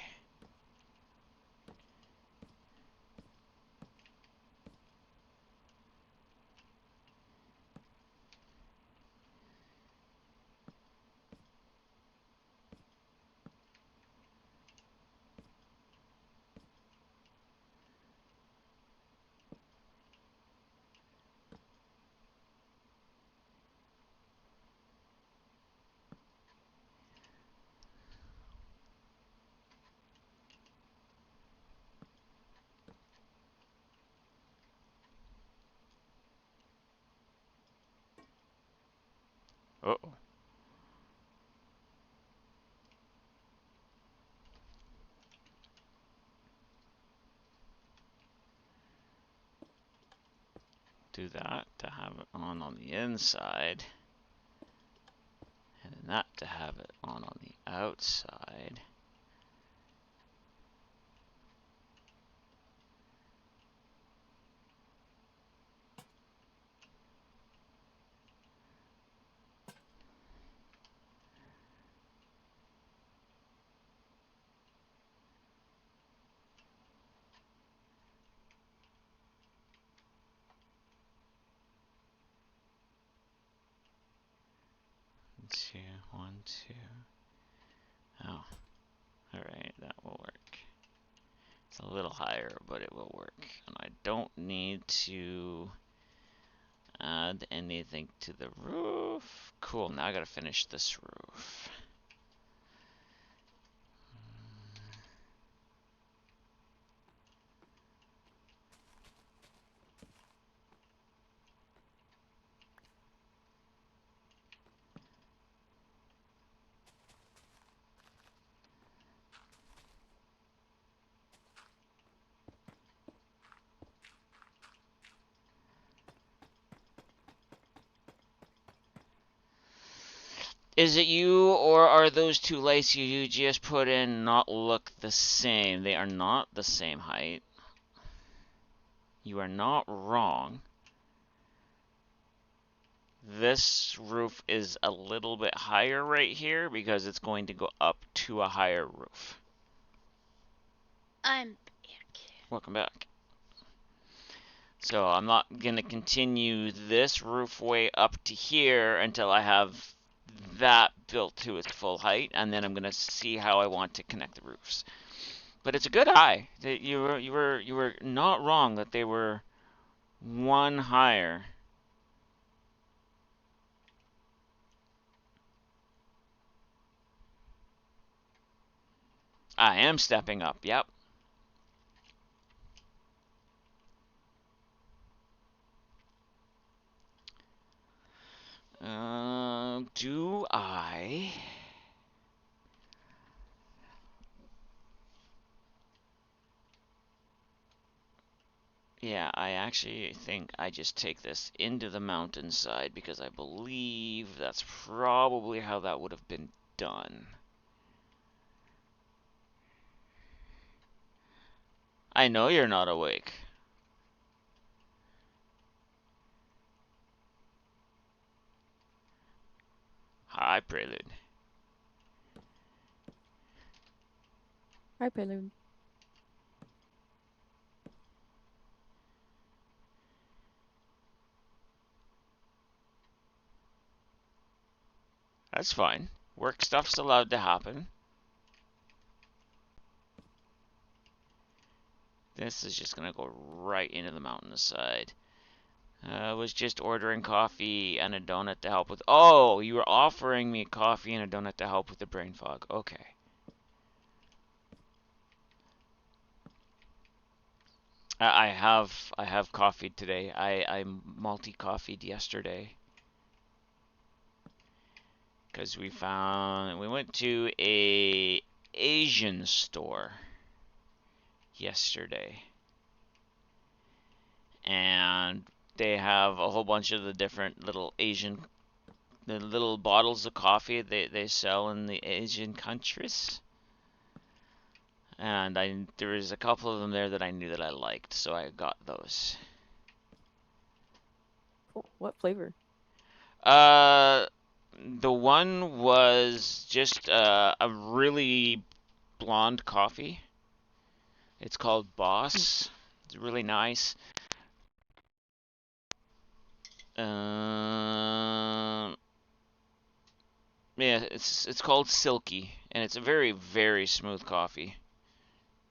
Uh-oh. Do that to have it on the inside. And then that to have it on the outside. Two, 1, 2. Oh, alright, that will work. It's a little higher, but it will work. And I don't need to add anything to the roof. Cool, now I gotta finish this roof. Is it you, or are those two lights you just put in not look the same? They are not the same height. You are not wrong. This roof is a little bit higher right here because it's going to go up to a higher roof.
I'm back.
Welcome back. So I'm not going to continue this roof way up to here until I have that built to its full height, and then I'm going to see how I want to connect the roofs. But it's a good eye. You were not wrong that they were one higher. I am stepping up, yep. Do I? Yeah, I actually think I just take this into the mountainside because I believe that's probably how that would have been done. I know you're not awake. Hi, Prelude.
Hi, Prelude.
That's fine. Work stuff's allowed to happen. This is just gonna go right into the mountainside. I was just ordering coffee and a donut to help with... Oh, you were offering me coffee and a donut to help with the brain fog. Okay. I have coffee today. I multi-coffeed yesterday because we went to a Asian store yesterday, and they have a whole bunch of the different little the little bottles of coffee they sell in the Asian countries. And there was a couple of them there that I knew that I liked, so I got those.
Cool. What flavor?
The one was just a really blonde coffee. It's called Boss. It's really nice. Um, yeah, it's called Silky, and it's a very, very smooth coffee.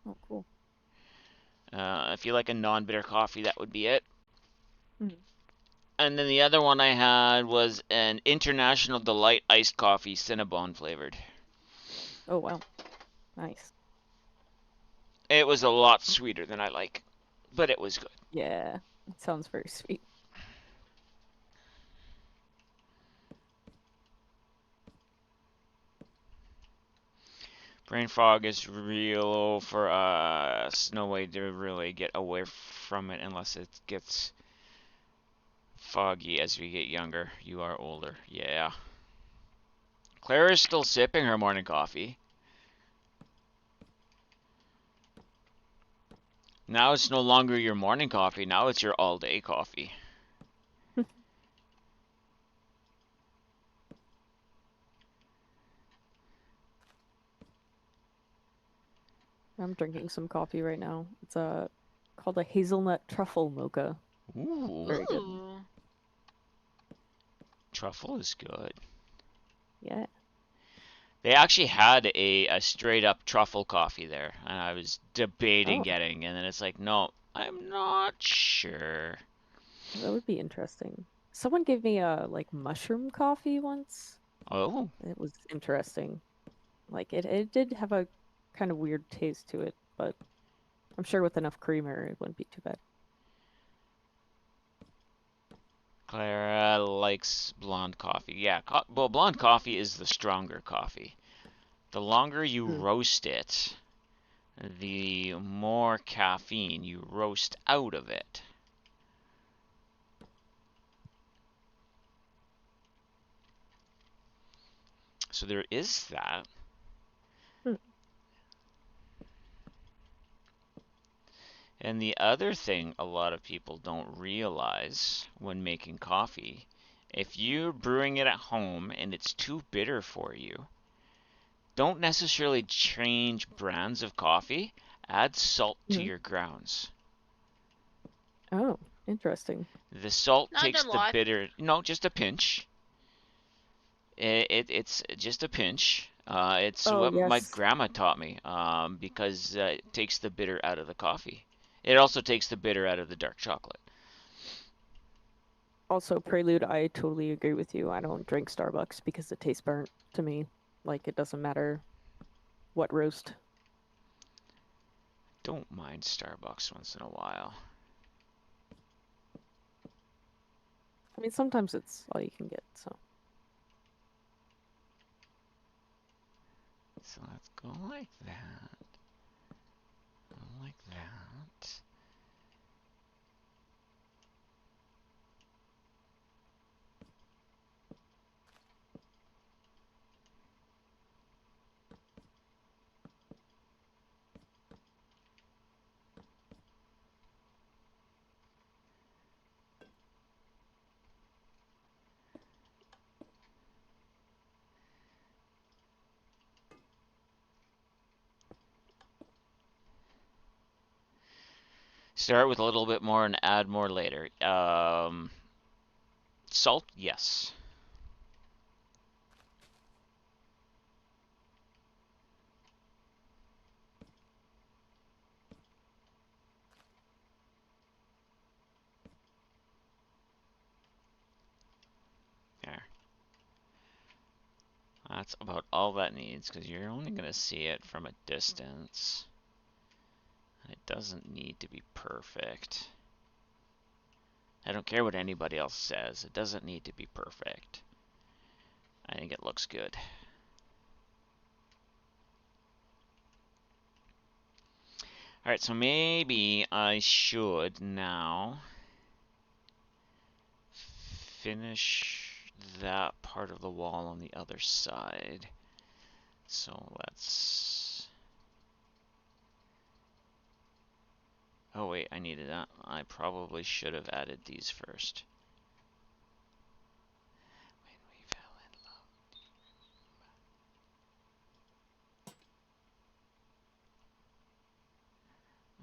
Oh, cool.
If you like a non-bitter coffee, that would be it.
Mhm.
And then the other one I had was an International Delight iced coffee, Cinnabon flavored.
Oh, wow. Nice.
It was a lot sweeter than I like, but it was good.
Yeah, it sounds very sweet.
Brain fog is real for us. No way to really get away from it unless it gets foggy as we get younger. You are older. Yeah. Claire is still sipping her morning coffee. Now it's no longer your morning coffee. Now it's your all-day coffee.
I'm drinking some coffee right now. It's called a hazelnut truffle mocha.
Ooh,
Very good.
Ooh.
truffle is good.
Yeah.
They actually had a straight up truffle coffee there, and I was debating
Oh,
getting, and then it's like, no, I'm not sure.
that would be interesting. Someone gave me a like mushroom coffee once.
Oh,
It was interesting. Like it did have a kind of weird taste to it, but I'm sure with enough creamer it wouldn't be too bad.
Clara likes blonde coffee. Yeah, well, blonde coffee is the stronger coffee. The longer you
Mm.
roast it, the more caffeine you roast out of it. So there is that.
Hmm.
And the other thing a lot of people don't realize when making coffee, if you're brewing it at home and it's too bitter for you, don't necessarily change brands of coffee. Add salt to
Mhm.
your grounds.
Oh, interesting.
The salt
Not
takes
a
the
lot.
bitter, no, just a pinch. It's just a pinch. It's
Oh,
what my
yes.
grandma taught me because it takes the bitter out of the coffee. It also takes the bitter out of the dark chocolate.
Also, Prelude, I totally agree with you. I don't drink Starbucks because it tastes burnt to me. Like it doesn't matter what roast.
Don't mind Starbucks once in a while.
I mean, sometimes it's all you can get, so.
So let's go like that. Go like that. Start with a little bit more and add more later. Salt, yes. There. That's about all that needs because you're only going to see it from a distance. A doesn't need to be perfect. I don't care what anybody else says. It doesn't need to be perfect. I think it looks good. Alright, so maybe I should now finish that part of the wall on the other side. So let's... Oh wait, I needed that. I probably should have added these first. When we fell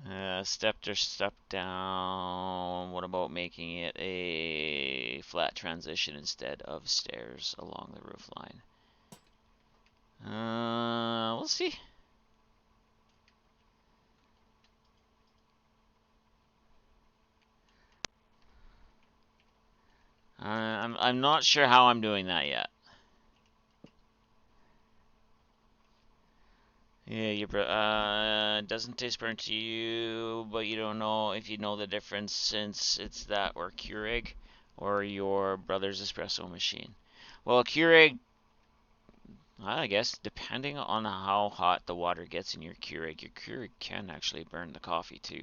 in love. Stepped or step down. What about making it a flat transition instead of stairs along the roof line? We'll see. I'm not sure how I'm doing that yet. Yeah, doesn't taste burnt to you, but you don't know if you know the difference since it's that or Keurig or your brother's espresso machine. Well, a Keurig, I guess, depending on how hot the water gets in your Keurig can actually burn the coffee too.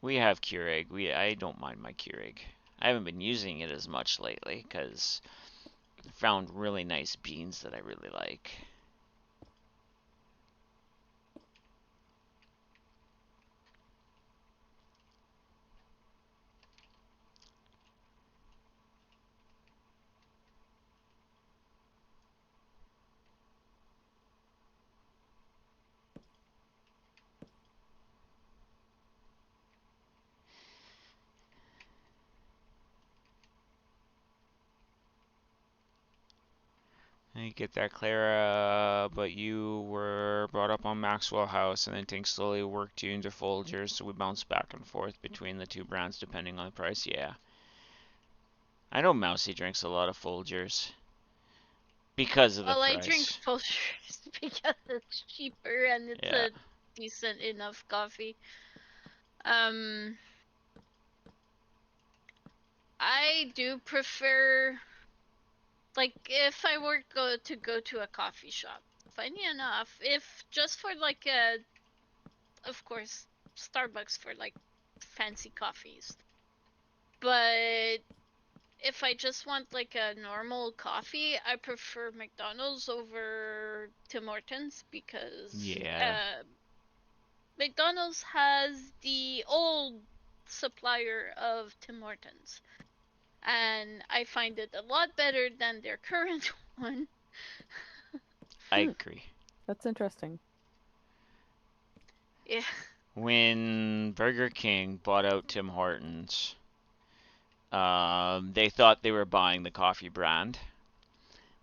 We have Keurig. I don't mind my Keurig. I haven't been using it as much lately because I found really nice beans that I really like. I get that, Clara, but you were brought up on Maxwell House, and then things slowly worked you into Folgers, so we bounced back and forth between the two brands depending on the price. Yeah. I know Mousy drinks a lot of Folgers because of the
Well, I drink
price.
Folgers because it's cheaper and it's
Yeah.
a decent enough coffee. I do prefer, like, if I were to go to a coffee shop, funny enough, if just for like of course, Starbucks for like fancy coffees, but if I just want like a normal coffee, I prefer McDonald's over Tim Hortons because
Yeah.
McDonald's has the old supplier of Tim Hortons, and I find it a lot better than their current one.
I agree.
That's interesting.
Yeah.
When Burger King bought out Tim Hortons, they thought they were buying the coffee brand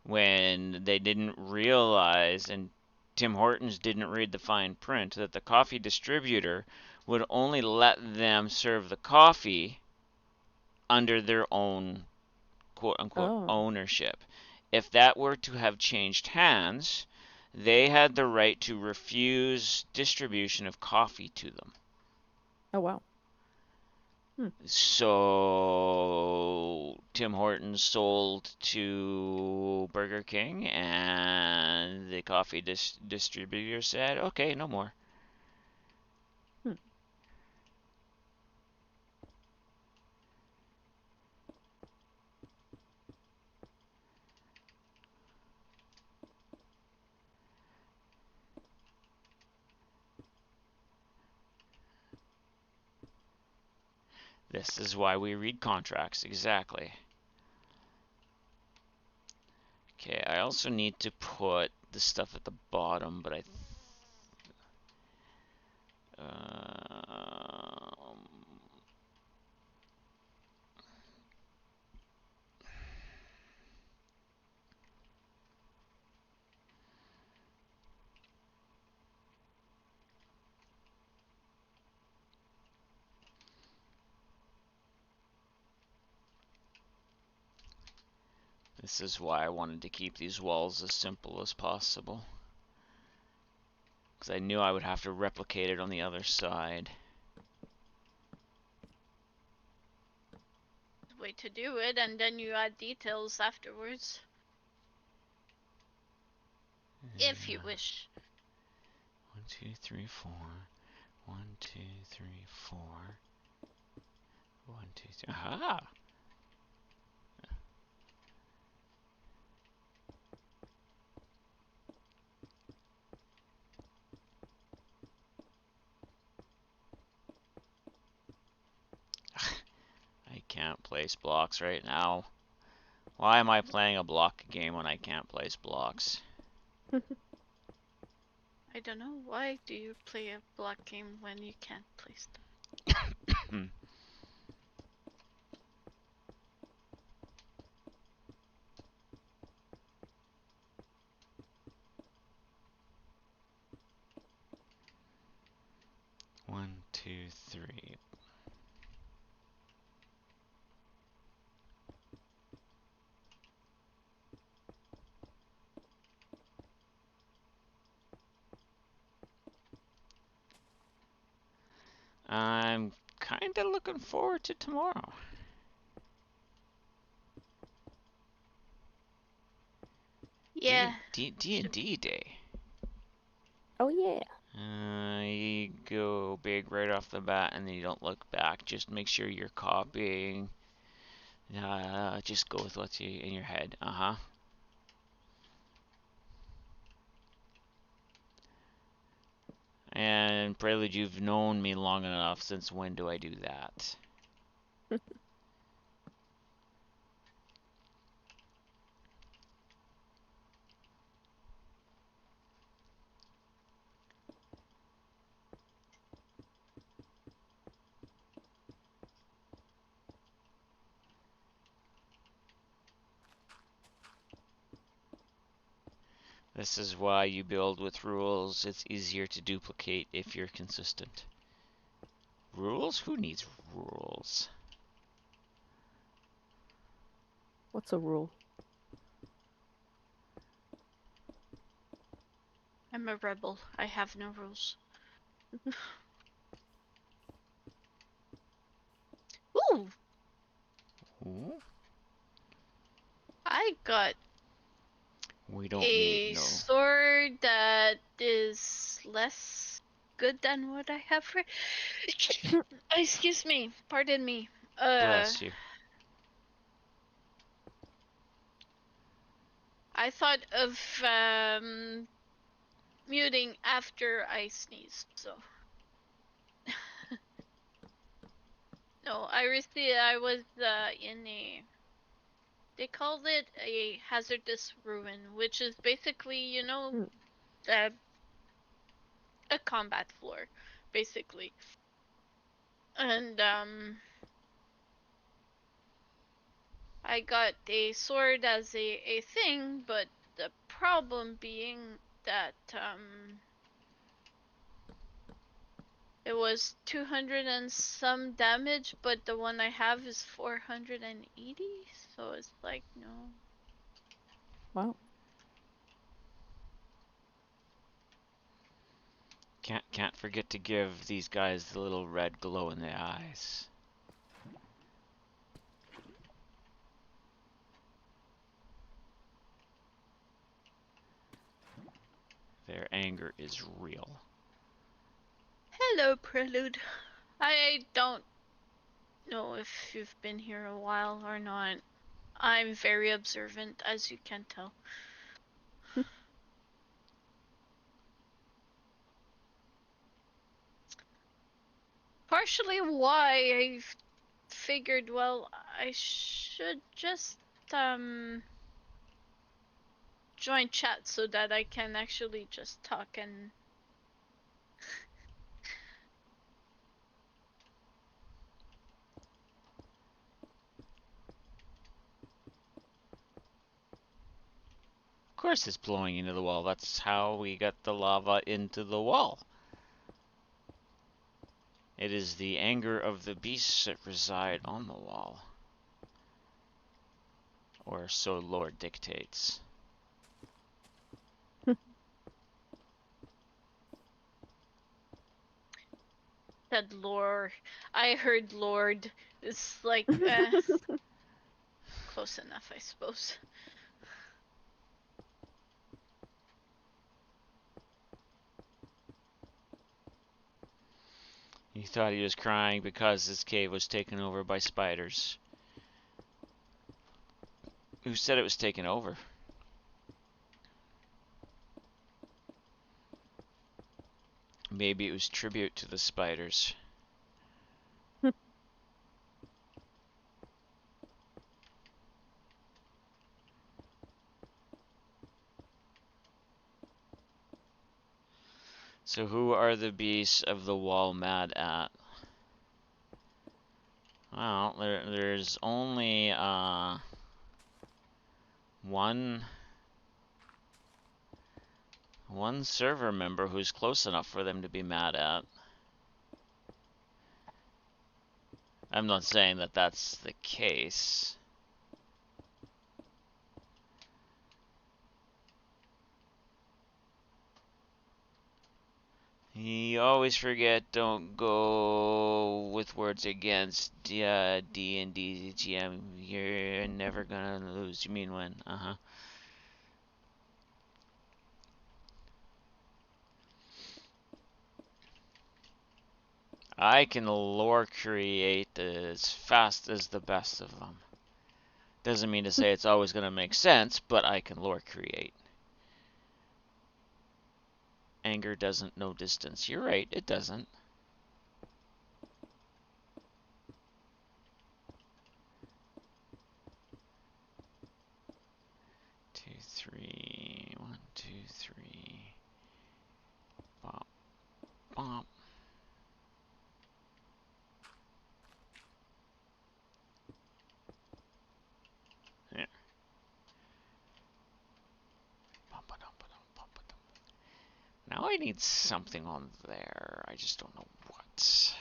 when they didn't realize, and Tim Hortons didn't read the fine print, that the coffee distributor would only let them serve the coffee under their own quote unquote
Oh.
ownership. If that were to have changed hands, they had the right to refuse distribution of coffee to them.
Oh, wow.
So Tim Hortons sold to Burger King, and the coffee distributor said, "Okay, no more." This is why we read contracts, exactly. Okay, I also need to put the stuff at the bottom, but This is why I wanted to keep these walls as simple as possible. Because I knew I would have to replicate it on the other side.
Way to do it, and then you add details afterwards. If you wish.
1, 2, 3, 4. 1, 2, 3, 4. 1, 2, 3. Aha! I can't place blocks right now. Why am I playing a block game when I can't place blocks?
I don't know. Why do you play a block game when you can't place them?
1, 2, 3. I'm kinda looking forward to tomorrow.
Yeah.
D&D day.
Oh yeah.
You go big right off the bat, and then you don't look back. Just make sure you're copying. Just go with what's in your head. And Prelude, you've known me long enough. Since when do I do that? This is why you build with rules. It's easier to duplicate if you're consistent. Rules? Who needs rules?
What's a rule?
I'm a rebel. I have no rules. Ooh!
Ooh?
I got
We don't
a
need no.
sword that is less good than what I have for. Excuse me. Pardon me.
Bless you.
I thought of muting after I sneezed, so. No, I was in a. They called it a hazardous ruin, which is basically, you know, a combat floor, basically. And I got a sword as a thing, but the problem being that it was 200 and some damage, but the one I have is 480, so it's like, no.
Wow.
Can't forget to give these guys the little red glow in the eyes. Their anger is real.
Hello, Prelude. I don't know if you've been here a while or not. I'm very observant, as you can tell. Partially why I figured, well, I should just join chat so that I can actually just talk and
Of course it's blowing into the wall. That's how we got the lava into the wall. It is the anger of the beasts that reside on the wall. Or so lore dictates.
Said lore. I heard lord. It's like close enough, I suppose.
He thought he was crying because his cave was taken over by spiders. Who said it was taken over? Maybe it was tribute to the spiders. So who are the beasts of the wall mad at? Well, there's only one server member who's close enough for them to be mad at. I'm not saying that that's the case. You always forget, don't go with words against D&D GM. You're never gonna lose. You mean when? Uh-huh. I can lore create as fast as the best of them. Doesn't mean to say it's always gonna make sense, but I can lore create. Anger doesn't know distance. You're right, it doesn't. Two, three, 1, 2, 3. Bop, bop. Yeah. Now I need something on there. I just don't know what.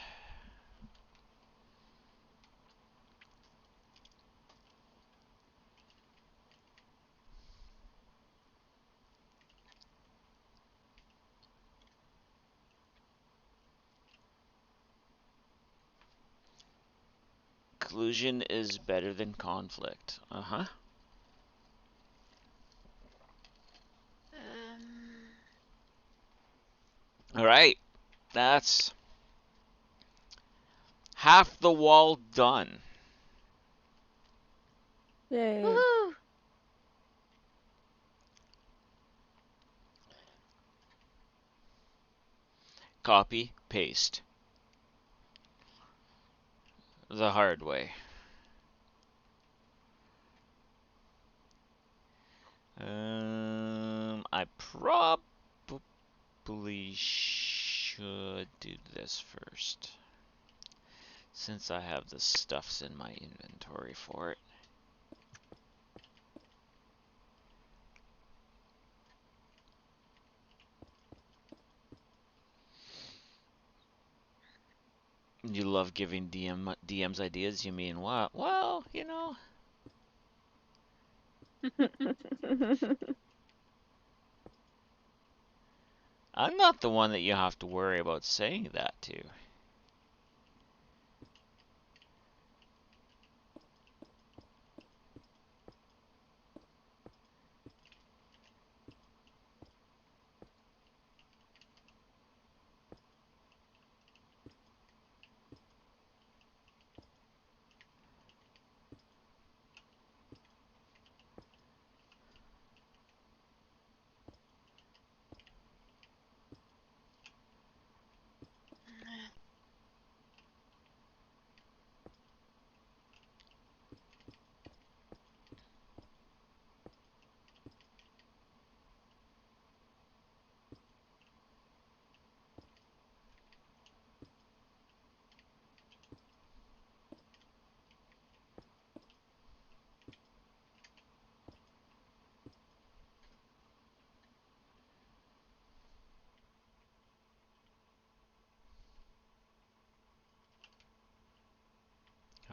Collusion is better than conflict. Uh-huh. Alright. That's half the wall done.
Yay.
Woohoo!
Copy, paste. The hard way. I probably should do this first, since I have the stuffs in my inventory for it. You love giving DMs ideas? You mean what? Well, you know. I'm not the one that you have to worry about saying that to.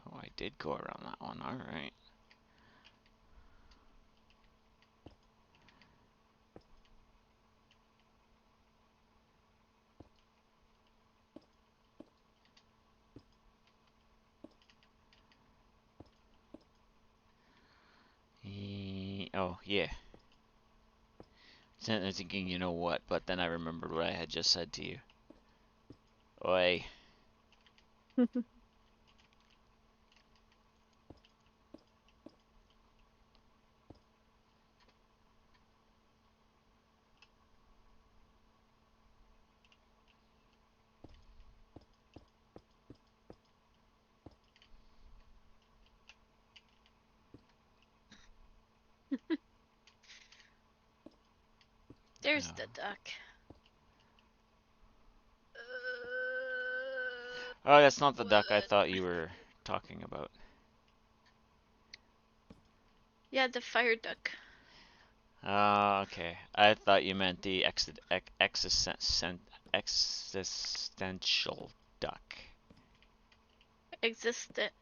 Oh, I did go around that one. All right. Oh, yeah. Sitting there thinking, you know what, but then I remembered what I had just said to you. Oi.
There's
Oh.
the duck.
Oh, that's not the duck I
What?
thought you were talking about.
Yeah, the fire duck.
Okay. I thought you meant the existential duck.
Existent.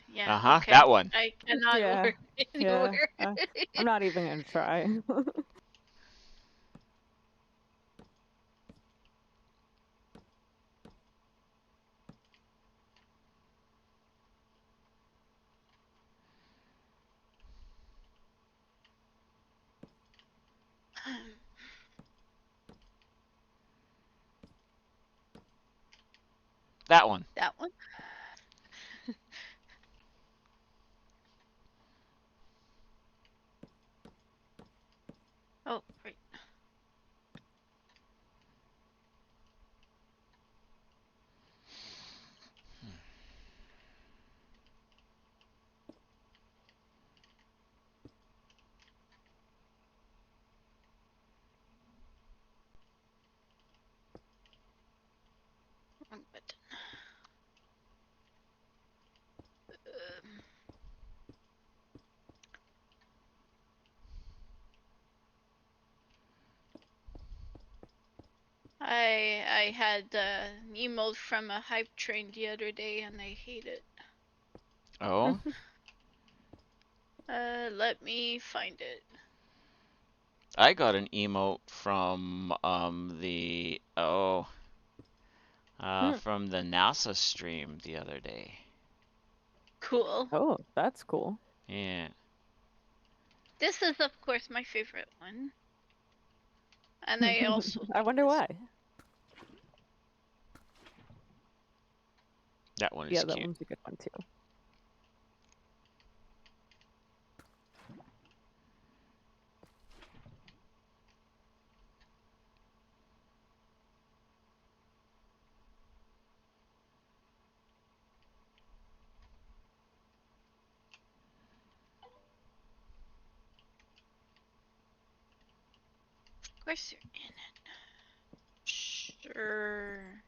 Yeah,
Uh-huh,
okay.
that one.
I cannot
Yeah.
word
Yeah.
anywhere.
I'm not even gonna try.
That one.
That one? Oh, right. Wrong button. Um, I had an emote from a hype train the other day and I hate it.
Oh?
Let me find it.
I got an emote from from the NASA stream the other day.
Cool.
Oh, that's cool.
Yeah.
This is of course my favorite one. And I also
I
like
wonder
this.
why.
That one is
Yeah, that
cute.
one's a good one too.
Of course you're in it. Sure.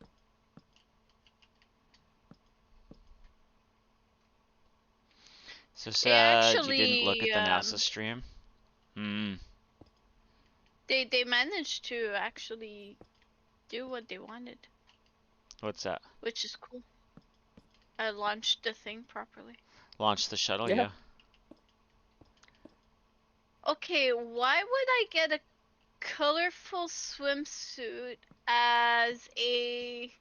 So
They
sad you didn't look
actually
at the NASA stream? Hmm.
they managed to actually do what they wanted,
What's that?
which is cool. I launched the thing properly.
Launch the shuttle,
Yeah.
yeah.
Okay, why would I get a colorful swimsuit as a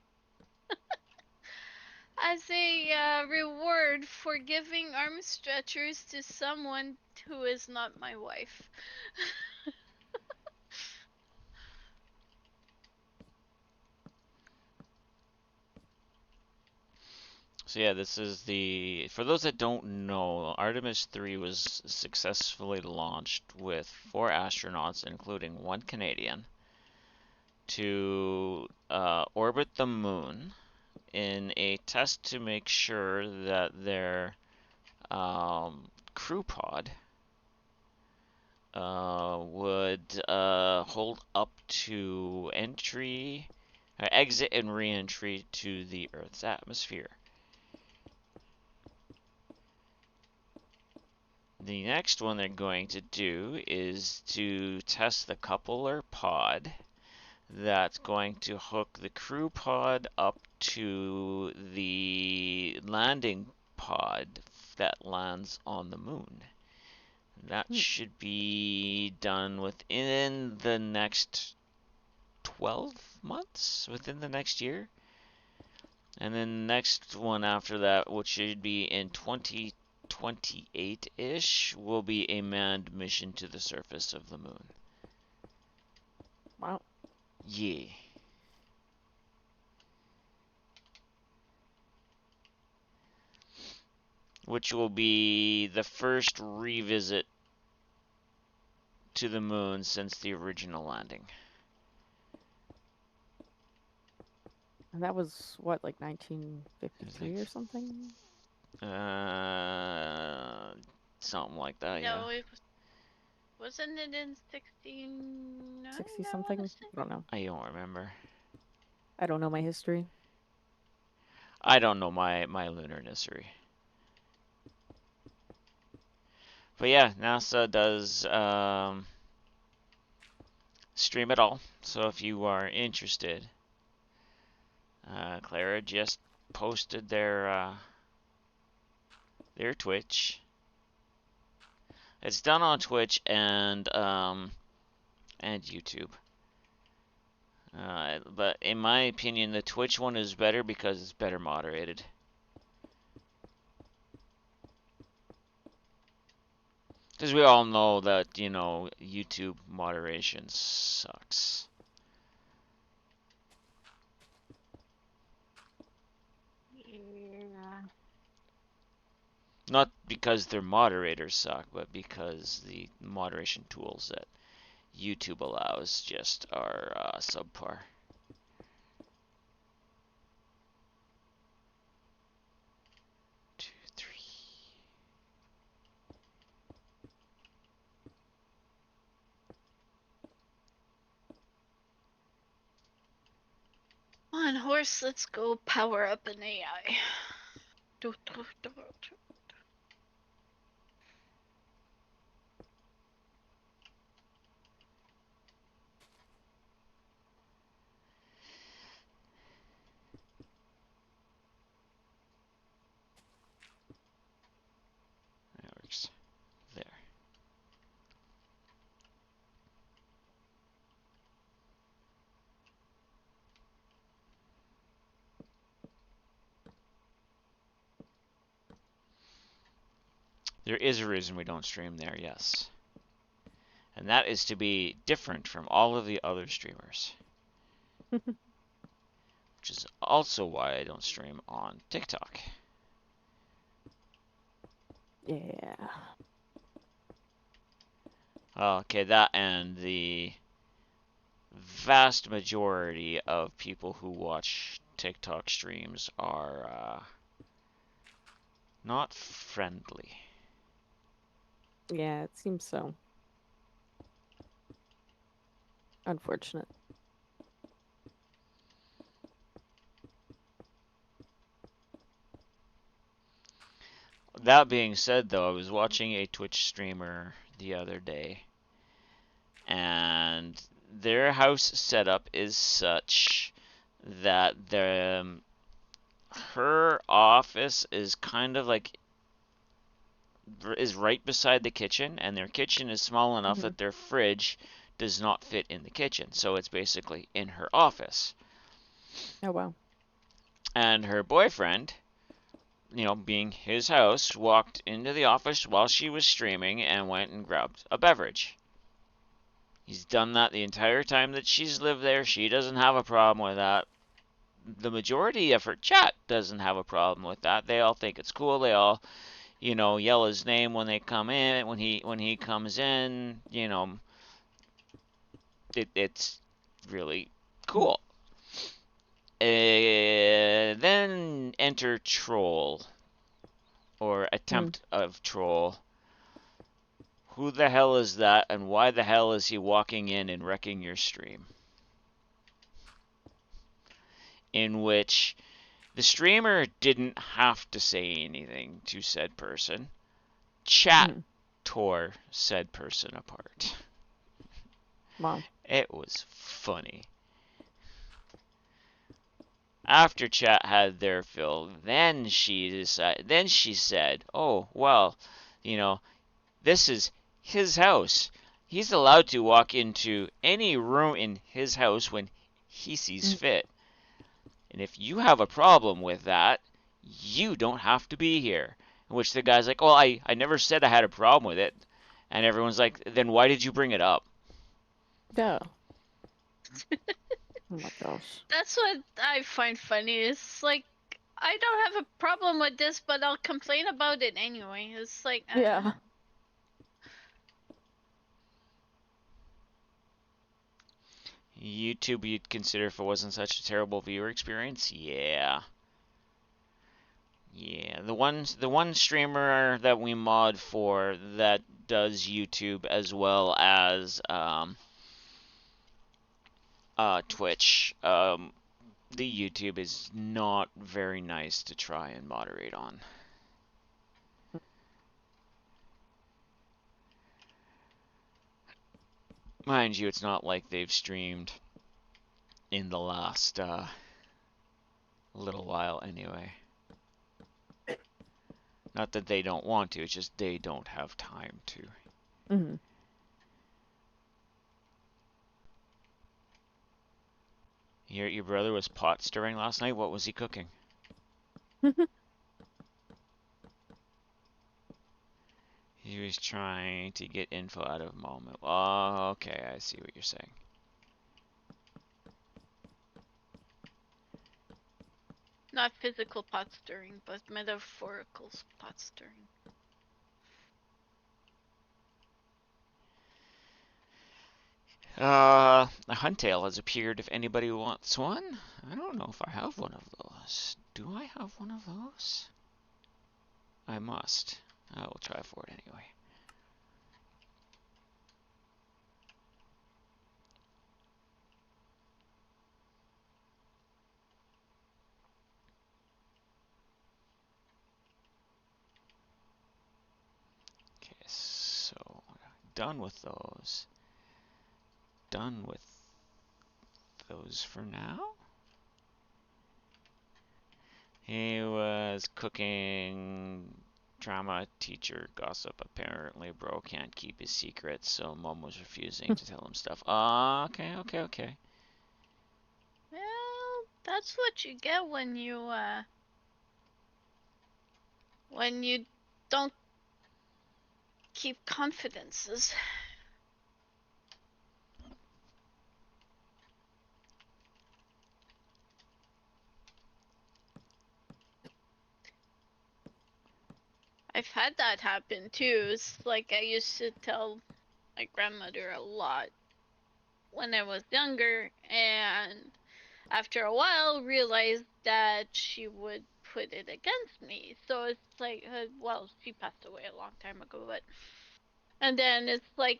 reward for giving arm stretchers to someone who is not my wife?
So yeah, this is for those that don't know, Artemis 3 was successfully launched with 4 astronauts, including 1 Canadian, to orbit the moon in a test to make sure that their crew pod would hold up to exit and re-entry to the Earth's atmosphere. The next one they're going to do is to test the coupler pod that's going to hook the crew pod up to the landing pod that lands on the moon. That should be done within the next 12 months, within the next year. And then the next one after that, which should be in 2020, 28-ish will be a manned mission to the surface of the moon.
Wow.
Yeah. Which will be the first revisit to the moon since the original landing.
And that was what, like 1953 or something?
Something like that,
No,
yeah.
it wasn't it in 69?
60
I
something?
wanna say?
I don't know.
I don't remember.
I don't know my history.
I don't know my lunar history. But yeah, NASA does stream it all. So if you are interested, Clara just posted their Twitch. It's done on Twitch and YouTube. But in my opinion, the Twitch one is better because it's better moderated. Because we all know that, YouTube moderation sucks.
Yeah.
Not because their moderators suck, but because the moderation tools that YouTube allows just are subpar. Two, three.
Come on, horse, let's go power up an AI.
That works. There. There is a reason we don't stream there, yes. And that is to be different from all of the other streamers. Which is also why I don't stream on TikTok.
Yeah.
Okay, that and the vast majority of people who watch TikTok streams are not friendly.
Yeah, it seems so. Unfortunate.
That being said, though, I was watching a Twitch streamer the other day, and their house setup is such that her office is kind of like is right beside the kitchen, and their kitchen is small enough that their fridge does not fit in the kitchen, so it's basically in her office.
Oh, wow.
And her boyfriend, being his house, walked into the office while she was streaming and went and grabbed a beverage. He's done that the entire time that she's lived there. She doesn't have a problem with that. The majority of her chat doesn't have a problem with that. They all think it's cool. They all, yell his name when they come in. When he comes in, it's really cool. Then enter troll, or attempt of troll. Who the hell is that, and why the hell is he walking in and wrecking your stream? In which the streamer didn't have to say anything to said person. Chat tore said person apart.
Wow.
It was funny. After chat had their fill, then she said, "Oh, well, this is his house. He's allowed to walk into any room in his house when he sees fit. And if you have a problem with that, you don't have to be here." In which the guy's like, well, I never said I had a problem with it. And everyone's like, then why did you bring it up?
Yeah. Oh my gosh.
That's what I find funny. It's like, I don't have a problem with this, but I'll complain about it anyway. It's like,
Yeah.
YouTube you'd consider if it wasn't such a terrible viewer experience? Yeah. Yeah, the one streamer that we mod for that does YouTube as well as Twitch. The YouTube is not very nice to try and moderate on. Mind you, it's not like they've streamed in the last little while anyway. Not that they don't want to, it's just they don't have time to.
Mm-hmm.
Your brother was pot stirring last night? What was he cooking? He was trying to get info out of Moment. Oh, okay, I see what you're saying.
not physical pot stirring, but metaphorical pot stirring.
A Huntail has appeared if anybody wants one. I don't know if I have one of those. Do I have one of those? I must. I will try for it anyway. Okay, so done with those. Done with those for now. He was cooking drama teacher gossip. Apparently, bro can't keep his secrets, so mom was refusing to tell him stuff. Okay.
Well, that's what you get when you don't keep confidences. I've had that happen too. It's like I used to tell my grandmother a lot when I was younger, and after a while realized that she would put it against me. So it's like, well, she passed away a long time ago, but and then it's like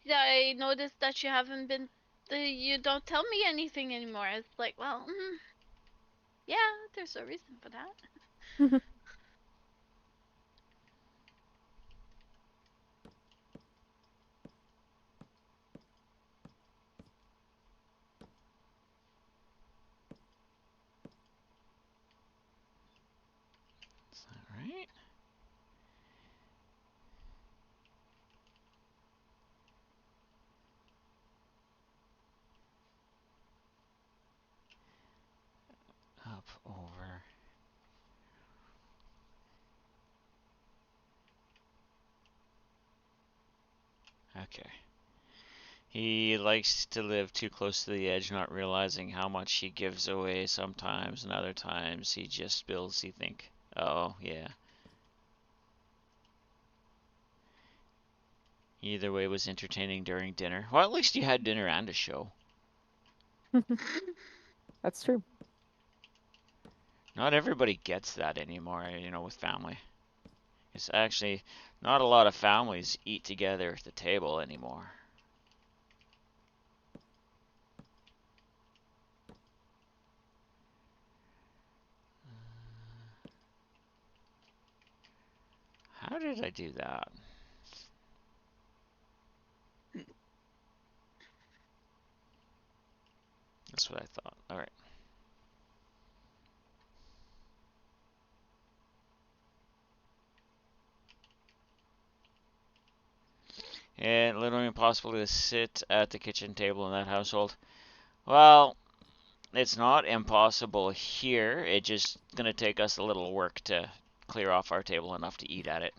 I noticed that you don't tell me anything anymore. It's like, well, yeah, there's a reason for that.
Is that right? Up, over. Okay. He likes to live too close to the edge, not realizing how much he gives away sometimes, and other times he just spills, he think. Oh, yeah. Either way was entertaining during dinner. Well, at least you had dinner and a show.
That's true.
Not everybody gets that anymore, with family. It's actually not a lot of families eat together at the table anymore. How did I do that? That's what I thought. All right. And literally impossible to sit at the kitchen table in that household. Well, it's not impossible here. It's just gonna take us a little work to clear off our table enough to eat at it.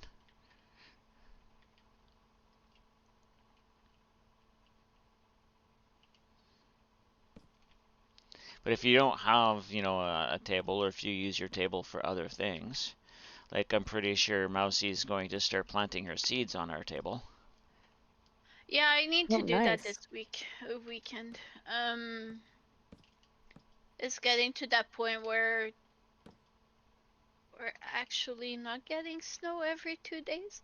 But if you don't have, you know, a table, or if you use your table for other things, like I'm pretty sure Mousie's going to start planting her seeds on our table.
Yeah, I need to
Oh,
do that
nice.
this weekend. It's getting to that point where we're actually not getting snow every 2 days.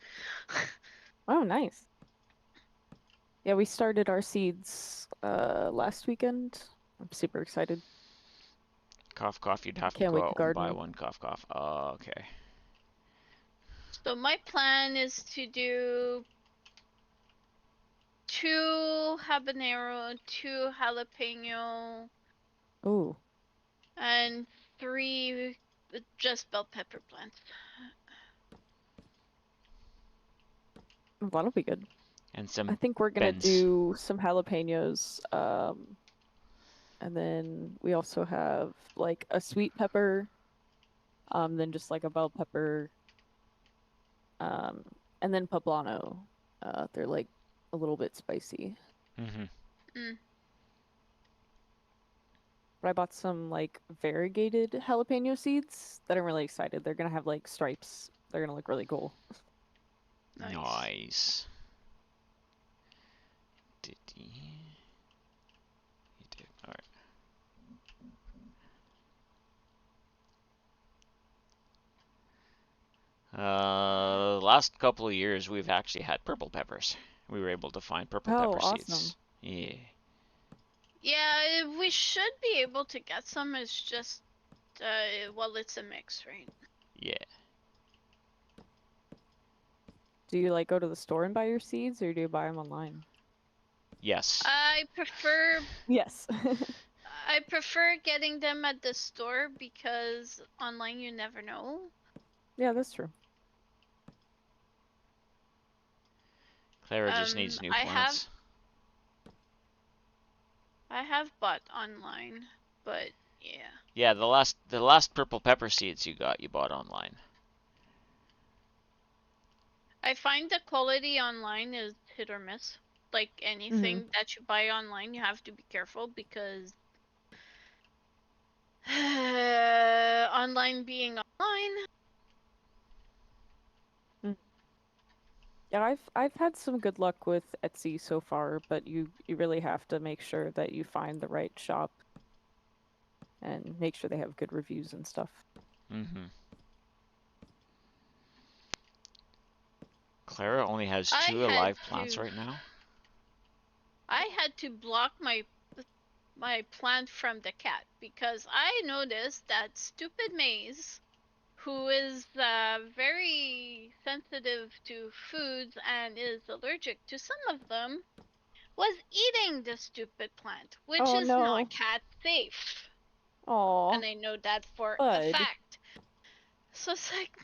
Oh, nice. Yeah, we started our seeds last weekend. I'm super excited.
Cough, cough, you'd have to
Can't
go
wait to
out and buy
garden.
one, cough, cough. Oh, okay.
So my plan is to do 2 habanero, 2 jalapeno,
Ooh,
and 3 just bell pepper plants.
that'll be good.
And
I
some
think we're gonna
bends.
do some jalapenos, and then we also have like a sweet pepper, then just like a bell pepper, and then poblano. They're like a little bit spicy.
Mm-hmm.
But I bought some like variegated jalapeno seeds that I'm really excited. They're gonna have like stripes. They're gonna look really cool.
Nice. Did he? He did. All right. Last couple of years, we've actually had purple peppers. We were able to find purple pepper
awesome.
seeds. Yeah.
Yeah, we should be able to get some. It's just, well, it's a mix, right?
Yeah.
Do you like go to the store and buy your seeds, or do you buy them online?
Yes.
I prefer
Yes.
I prefer getting them at the store because online you never know.
Yeah, that's true.
Clara just needs new
I
plants.
have bought online, but yeah.
Yeah, the last purple pepper seeds you bought online.
I find the quality online is hit or miss. Like anything that you buy online, you have to be careful because online being online.
Yeah, I've had some good luck with Etsy so far, but you really have to make sure that you find the right shop and make sure they have good reviews and stuff.
Mm-hmm. Clara only has 2 alive plants right now.
I had to block my plant from the cat because I noticed that stupid Maze, who is very sensitive to foods and is allergic to some of them, was eating the stupid plant, which
Oh
is
no.
not cat safe.
Aw.
And I know that for a
Bud.
fact. So it's like,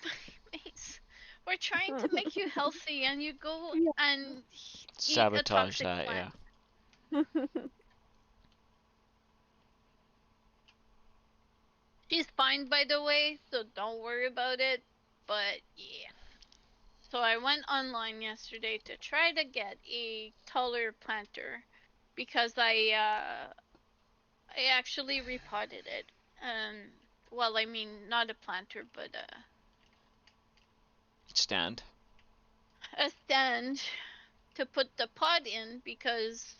Maze, we're trying to make you healthy and you go
Yeah.
and eat a
Sabotage
toxic
that,
plant.
yeah.
She's fine, by the way, so don't worry about it. But yeah. So I went online yesterday to try to get a taller planter because I actually repotted it. Well, I mean not a planter, but
Stand.
a stand to put the pot in because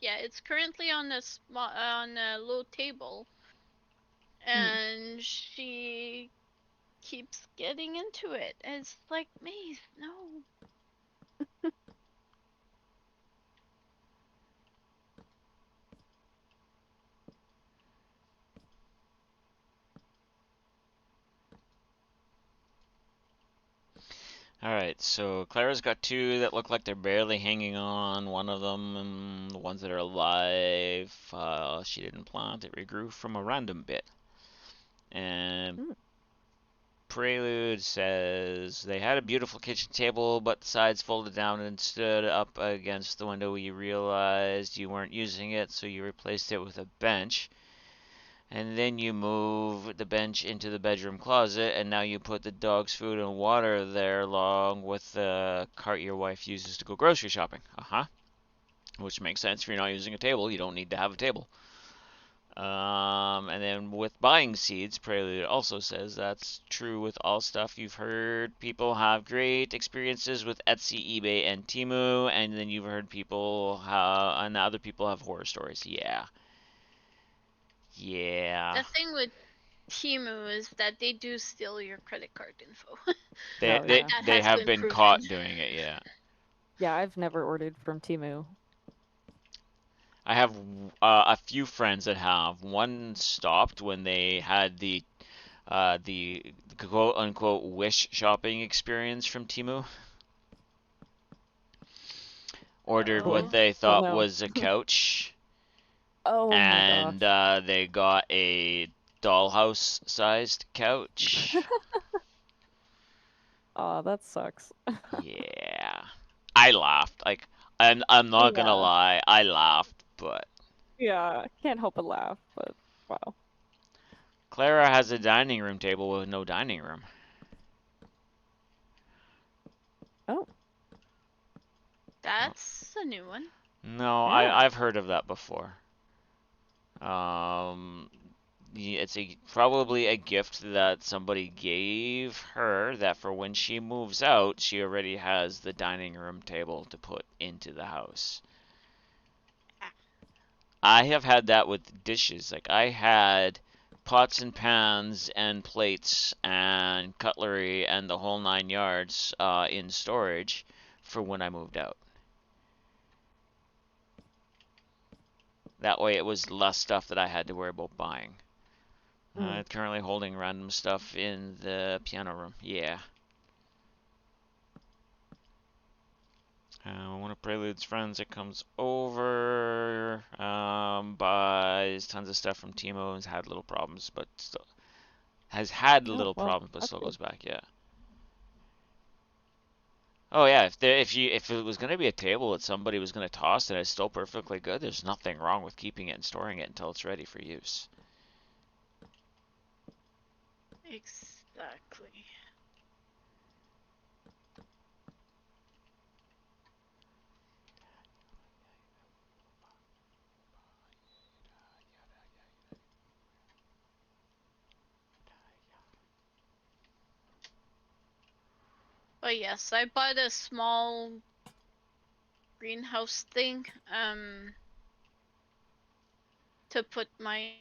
yeah, it's currently on a low table, and she keeps getting into it. And it's like, Maze, no.
Alright, so Clara's got 2 that look like they're barely hanging on. One of them, the ones that are alive, she didn't plant. It regrew from a random bit. And Prelude says they had a beautiful kitchen table, but the sides folded down and stood up against the window. You realized you weren't using it, so you replaced it with a bench. And then you move the bench into the bedroom closet, and now you put the dog's food and water there along with the cart your wife uses to go grocery shopping. Which makes sense if you're not using a table, you don't need to have a table. And then with buying seeds, Prelude also says that's true with all stuff. You've heard people have great experiences with Etsy, eBay, and Temu, and then you've heard people and other people have horror stories. Yeah.
The thing with Timu is that they do steal your credit card info.
They
Oh,
they
yeah.
That
they
has
have
been
been
proven.
caught doing it, yeah.
Yeah, I've never ordered from Temu.
I have a few friends that have. One stopped when they had the quote unquote wish shopping experience from Temu. Ordered what
Oh.
they
Oh
thought
no.
was a couch,
Oh my
and
gosh.
they got a dollhouse sized couch.
Oh, that sucks.
Yeah. I laughed. Like I'm not gonna
Yeah.
lie, I laughed, but
Yeah, can't help but laugh, but wow.
Clara has a dining room table with no dining room.
Oh,
That's a new one.
No,
yeah.
I've heard of that before. Um, it's probably a gift that somebody gave her that for when she moves out, she already has the dining room table to put into the house. I have had that with dishes. Like I had pots and pans and plates and cutlery and the whole 9 yards in storage for when I moved out. That way it was less stuff that I had to worry about buying.
Mm.
Currently holding random stuff in the piano room. Yeah. One of Prelude's friends that comes over buys tons of stuff from Timo and has had little problems, but still has had
Oh,
little
well,
problems, but
that's
still
good.
goes back. Yeah. Oh yeah. If it was gonna be a table that somebody was gonna toss and it's still perfectly good, there's nothing wrong with keeping it and storing it until it's ready for use.
Exactly. Oh yes, I bought a small greenhouse thing to put my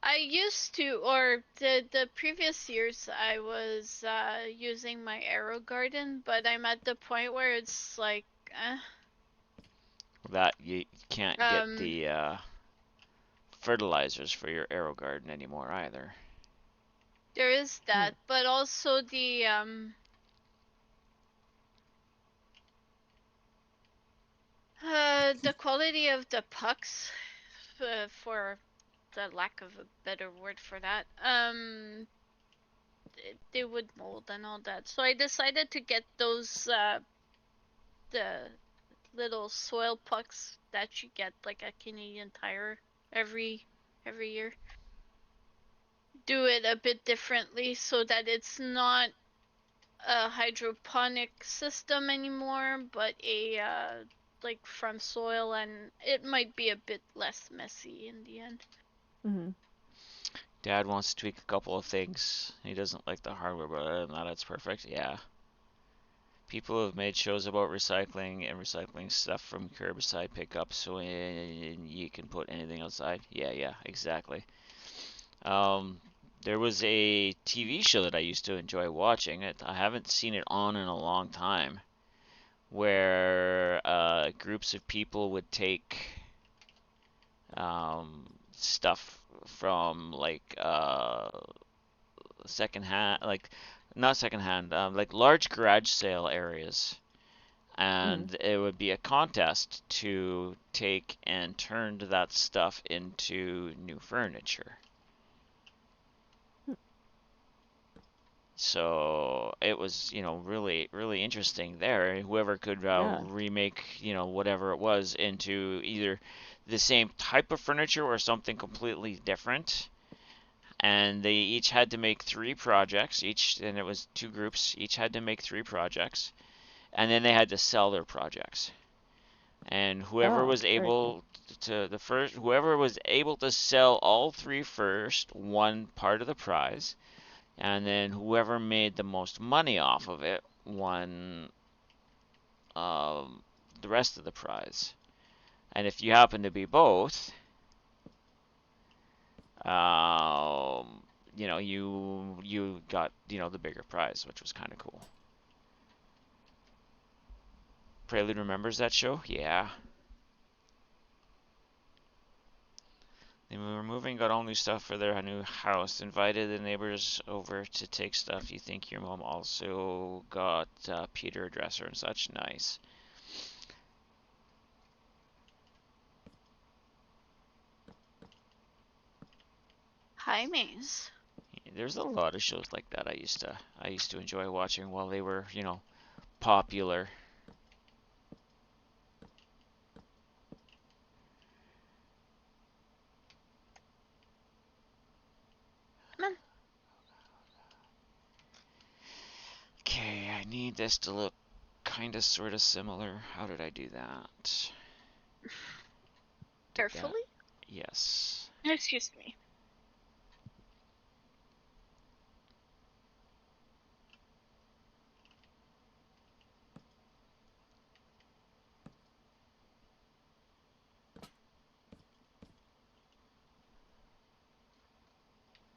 I used to, or the previous years I was using my Arrow Garden, but I'm at the point where it's like
That you can't get
um
the fertilizers for your arrow garden anymore either.
there is
Hmm.
that, but also the quality of the pucks, for the lack of a better word for that, they would mold and all that. So I decided to get those the little soil pucks that you get like a Canadian Tire every year. Do it a bit differently so that it's not a hydroponic system anymore, but a like from soil, and it might be a bit less messy in the end.
Hmm.
Dad wants to tweak a couple of things. He doesn't like the hardware, but other than that, it's perfect. Yeah. People have made shows about recycling and recycling stuff from curbside pickup so you can put anything outside. Yeah, exactly. Um, there was a TV show that I used to enjoy watching. I haven't seen it on in a long time, where groups of people would take stuff from like secondhand, like not secondhand, like large garage sale areas,
Hmm.
and it would be a contest to take and turn that stuff into new furniture. So it was, really, really interesting there. Whoever could
Yeah.
remake, whatever it was into either the same type of furniture or something completely different. And they each had to make 3 projects, and it was 2 groups, each had to make 3 projects, and then they had to sell their projects. And whoever
Oh,
was
very cool.
able whoever was able to sell all 3 first won part of the prize, and then whoever made the most money off of it won um, the rest of the prize. And if you happen to be both, you got the bigger prize, which was kind of cool. Prelude remembers that show? Yeah. They were moving, got all new stuff for their new house. Invited the neighbors over to take stuff. You think your mom also got Peter a dresser and such? Nice.
Hi, Maze.
There's a lot of shows like that I used to enjoy watching while they were, popular.
Come on.
Okay, I need this to look kind of sort of similar. How did I do that?
Carefully?
Yes.
Excuse me.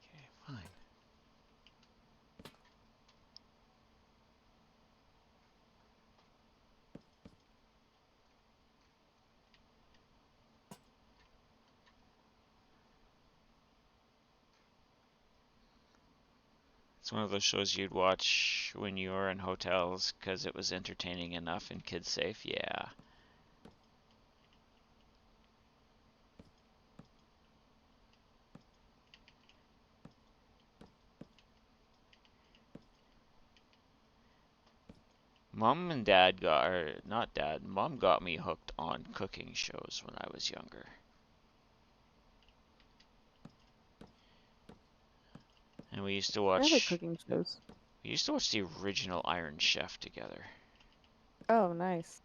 Okay, fine. It's one of those shows you'd watch when you were in hotels because it was entertaining enough and kids safe. Yeah. Mom and dad got, or not dad, mom got me hooked on cooking shows when I was younger. And we used to
I like
watch,
cooking shows.
we used to watch the original Iron Chef together.
Oh, nice.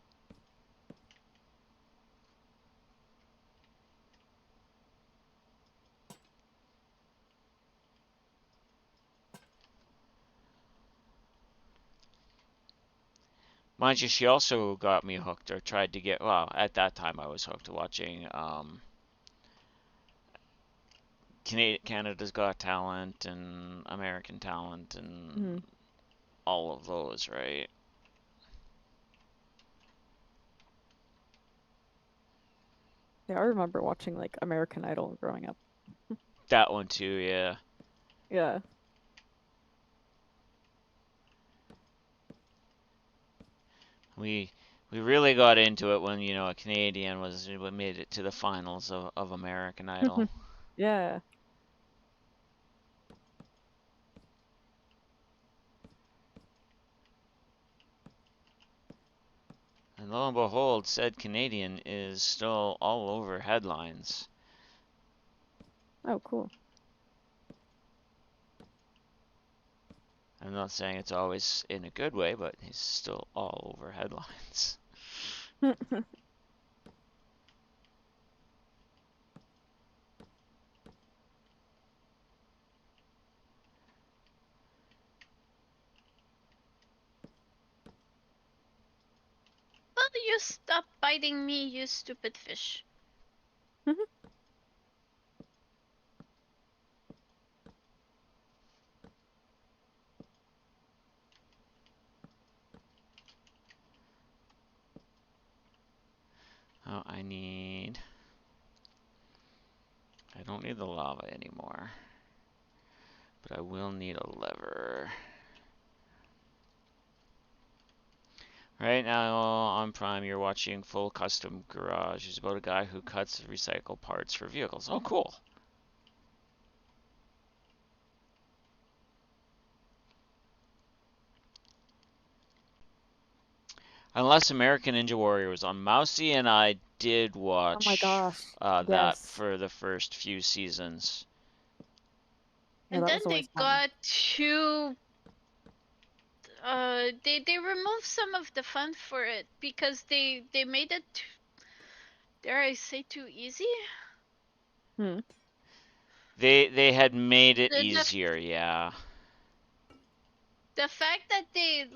Mind you, she also got me hooked, or tried to get, well, at that time I was hooked to watching Canada's Got Talent and American Talent and all of those, right?
Yeah, I remember watching like American Idol growing up.
That one too, yeah.
Yeah.
We we really got into it when, a Canadian made it to the finals of American Idol.
Yeah.
And lo and behold, said Canadian is still all over headlines.
Oh, cool.
I'm not saying it's always in a good way, but he's still all over headlines.
Will you stop biting me, you stupid fish?
Oh, I don't need the lava anymore. But I will need a lever. Right now on Prime, you're watching Full Custom Garage. It's about a guy who cuts recycled parts for vehicles. Oh, cool. Unless American Ninja Warrior was on. Mousy and I did
Oh
watch
my gosh.
that
Yes.
for the first few seasons.
Yeah,
And
that
then
was
they
always fun.
got too they removed some of the fun for it because they made it dare I say too easy?
Hmm.
They had made it
The
easier, yeah.
the fact that they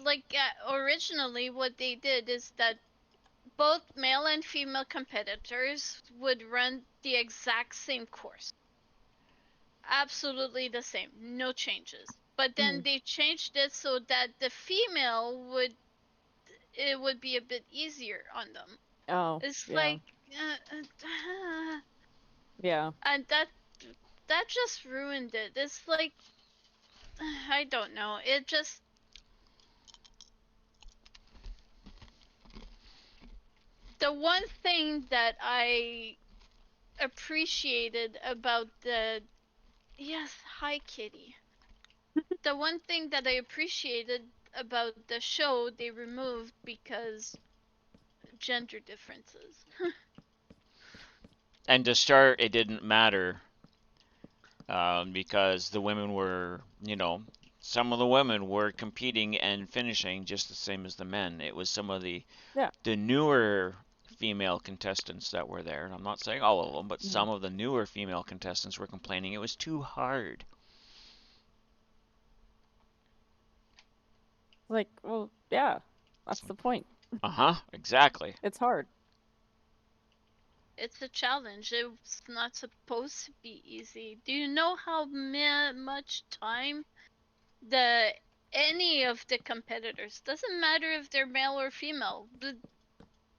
originally what they did is that both male and female competitors would run the exact same course. Absolutely the same, no changes. But then
Mhm.
they changed it so that the female would be a bit easier on them.
Oh,
It's
yeah.
like
Yeah.
and that just ruined it. It's like I don't know. It just the one thing that I appreciated about the yes, hi Kitty. The one thing that I appreciated about the show they removed because gender differences.
And to start, it didn't matter because the women were, some of the women were competing and finishing just the same as the men. It was some of
Yeah.
the newer female contestants that were there. And I'm not saying all of them, but
Mhm.
some of the newer female contestants were complaining it was too hard.
Like, well, yeah. That's the point.
Uh-huh, exactly.
It's hard.
It's a challenge. It's not supposed to be easy. Do you know how much time the any of the competitors doesn't matter if they're male or female.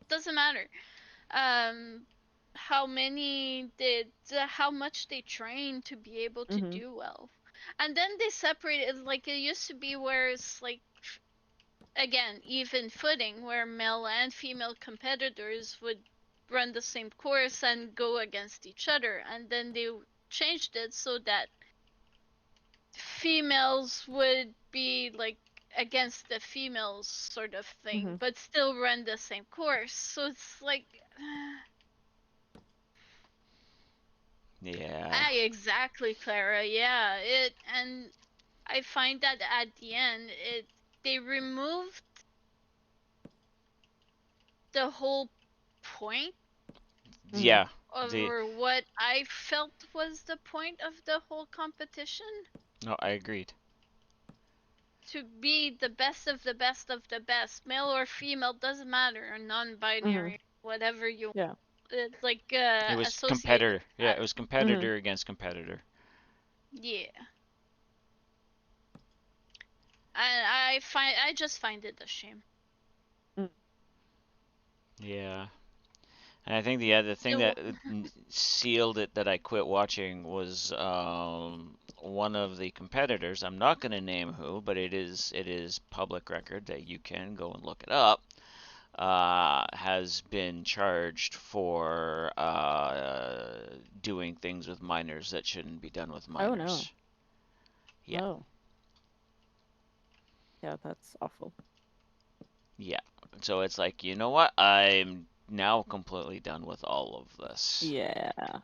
Doesn't matter. Um, how many did how much they train to be able to
Mhm.
do well, and then they separated like it used to be where it's like again even footing where male and female competitors would run the same course and go against each other, and then they changed it so that females would be like against the females sort of thing,
Mhm.
but still run the same course. So it's like
Yeah.
exactly, Clara. Yeah, it and I find that at the end they removed the whole point
Mhm.
Yeah.
of
The
or what I felt was the point of the whole competition
No, I agreed.
to be the best of the best of the best, male or female doesn't matter, or
Mhm.
non-binary, whatever you
Yeah.
like
It was
associated.
competitor. Yeah, it was
Mhm.
competitor against competitor.
Yeah, and I just find it a shame.
Mm.
Yeah. And I think the other thing
The
that sealed it that I quit watching was one of the competitors. I'm not going to name who, but it is public record that you can go and look it up. Has been charged for doing things with minors that shouldn't be done with
Oh no.
minors. Yeah,
Oh. Yeah, that's awful.
yeah. So it's like, you know what? I'm now completely done with all of this.
Yeah.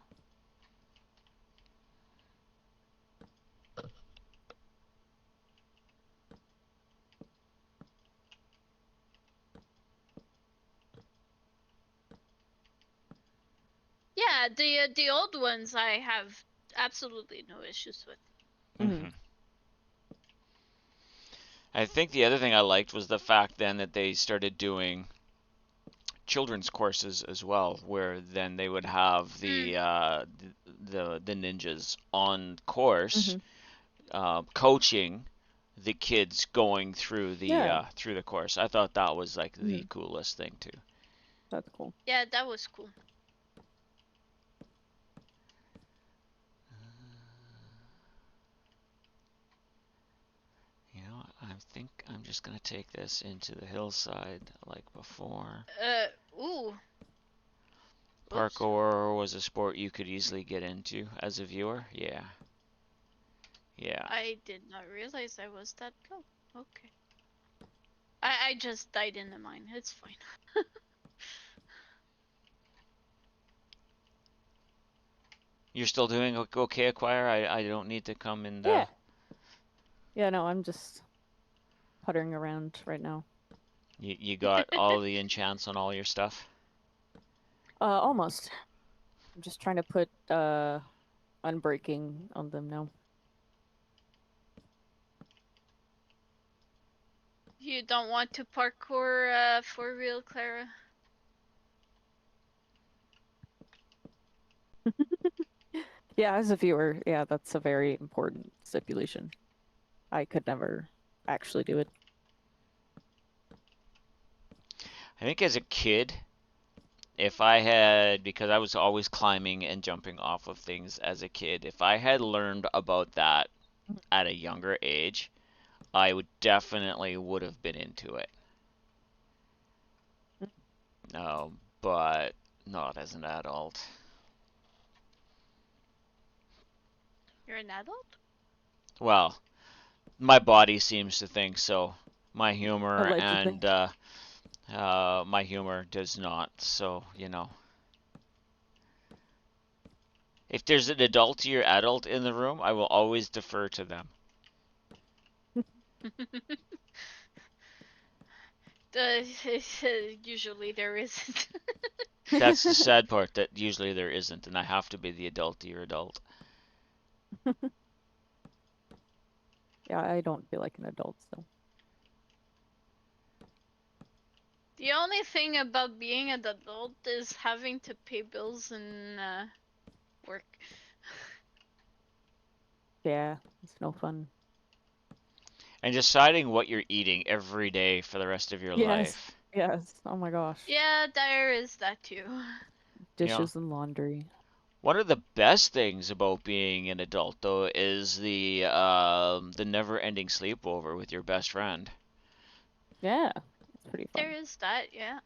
yeah, the old ones I have absolutely no issues with.
Mhm.
hmm I think the other thing I liked was the fact then that they started doing children's courses as well, where then they would have
Mm.
the ninjas on course,
Mhm.
coaching the kids going
Yeah.
through the course. I thought that was like the
Mhm.
coolest thing too.
That's cool.
Yeah, that was cool.
You know, I think I'm just gonna take this into the hillside like before.
Ooh, oops.
Parkour was a sport you could easily get into as a viewer. Yeah, yeah.
I did not realize I was that low. Okay. I just died in the mine. It's fine.
You're still doing okay, Acquire? I don't need to come and
Yeah. Yeah, no, I'm just puttering around right now.
you got all the enchants on all your stuff?
Almost. I'm just trying to put unbreaking on them now.
You don't want to parkour for real, Clara?
Yeah, as a viewer, yeah, that's a very important stipulation. I could never actually do it.
I think as a kid, if I had, because I was always climbing and jumping off of things as a kid, if I had learned about that at a younger age, I would definitely would have been into it. But not as an adult.
You're an adult?
Well, my body seems to think so. My humor
Allegedly.
and my humor does not. So, you know. If there's an adultier adult in the room, I will always defer to them.
Usually there isn't.
That's the sad part, that usually there isn't, and I have to be the adultier adult.
Yeah, I don't feel like an adult, so.
The only thing about being an adult is having to pay bills and work.
Yeah, it's no fun.
And deciding what you're eating every day for the rest of your
Yes.
life.
Yes. Oh my gosh.
Yeah, there is that too.
You know,
Dishes and laundry.
one of the best things about being an adult, though, is the never-ending sleepover with your best friend.
Yeah, it's pretty fun.
There is that, yeah.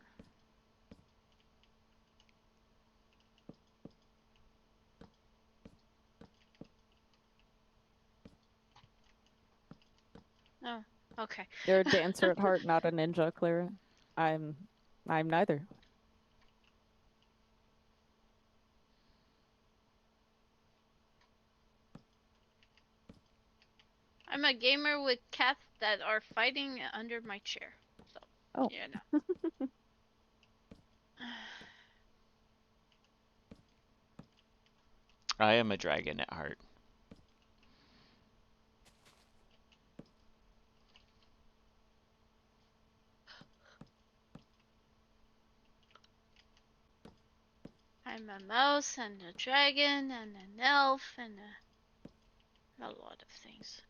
Oh, okay.
You're a dancer at heart, not a ninja, Clara. I'm neither.
I'm a gamer with cats that are fighting under my chair. So,
Oh.
you know.
I am a dragon at heart.
I'm a mouse and a dragon and an elf and a lot of things.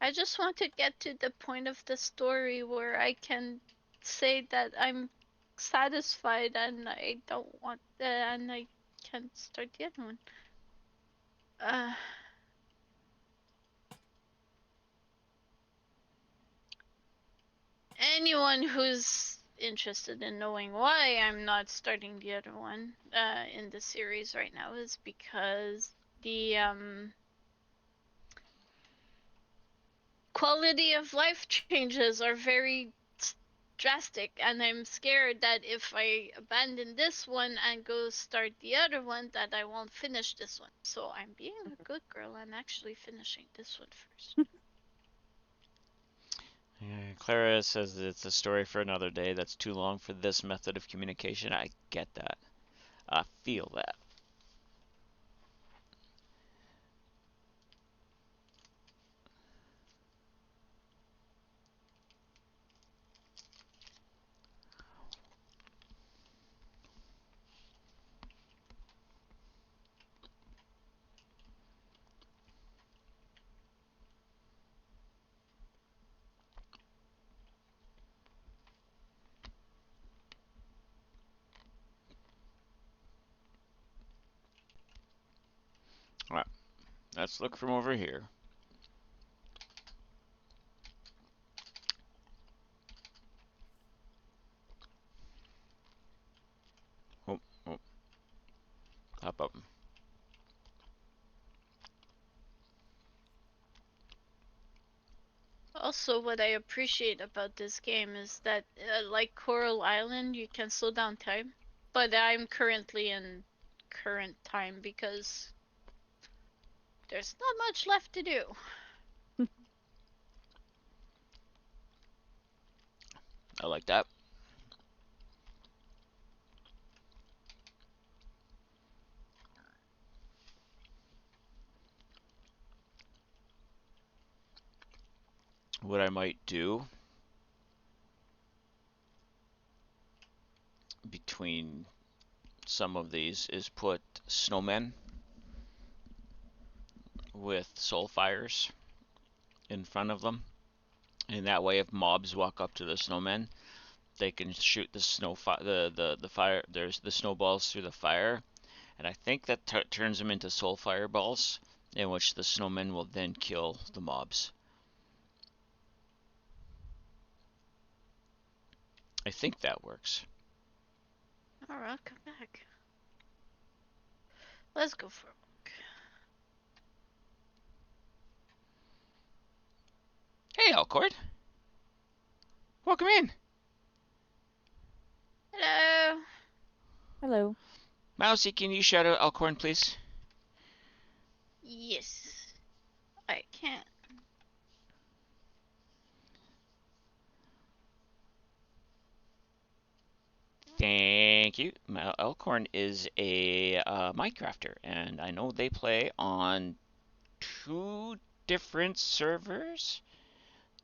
I just want to get to the point of the story where I can say that I'm satisfied and I don't want and I can start the other one. Anyone who's interested in knowing why I'm not starting the other one in the series right now is because the quality of life changes are very drastic, and I'm scared that if I abandon this one and go start the other one, that I won't finish this one. So I'm being a good girl and actually finishing this one first.
Yeah, Clara says that it's a story for another day. That's too long for this method of communication. I get that. I feel that. All right, let's look from over here. Oh, oh, hop up.
also what I appreciate about this game is that, like Coral Island, you can slow down time. But I'm currently in current time because there's not much left to do.
I like that. What I might do between some of these is put snowmen with soul fires in front of them. And that way, if mobs walk up to the snowmen, they can shoot the the fire. There's the snowballs through the fire, and I think that turns them into soul fireballs, in which the snowmen will then kill the mobs. I think that works.
Alright, come back. Let's go for a walk.
Hey, Alcord. Welcome in.
Hello.
Hello.
Mousy, can you shout out Alcorn, please?
Yes, I can.
Thank you. Alcorn is a Minecrafter, and I know they play on 2 different servers.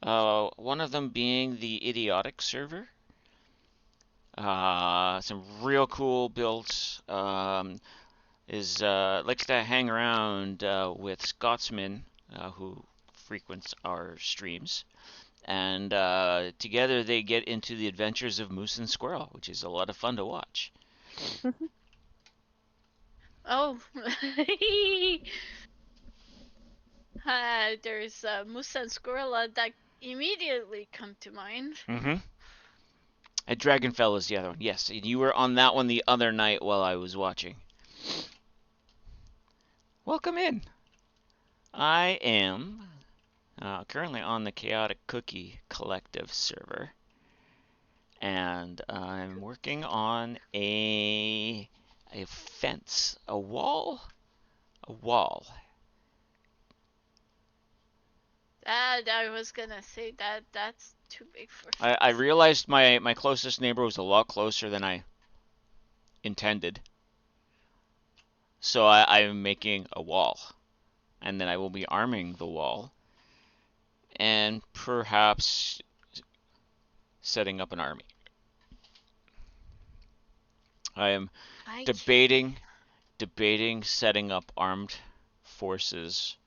One of them being the Idiotic server. Some real cool builds. Likes to hang around with Scotsman, who frequents our streams. And together they get into the adventures of Moose and Squirrel, which is a lot of fun to watch.
Oh. There's Moose and Squirrel that immediately come to mind.
Mm-hmm. And Dragonfell is the other one. Yes, you were on that one the other night while I was watching. Welcome in. I am currently on the Chaotic Cookie Collective server, and I'm working on a fence, a wall.
I was gonna say that's too big for.
I realized my closest neighbor was a lot closer than I intended, so I'm making a wall, and then I will be arming the wall, and perhaps setting up an army. I am debating setting up armed forces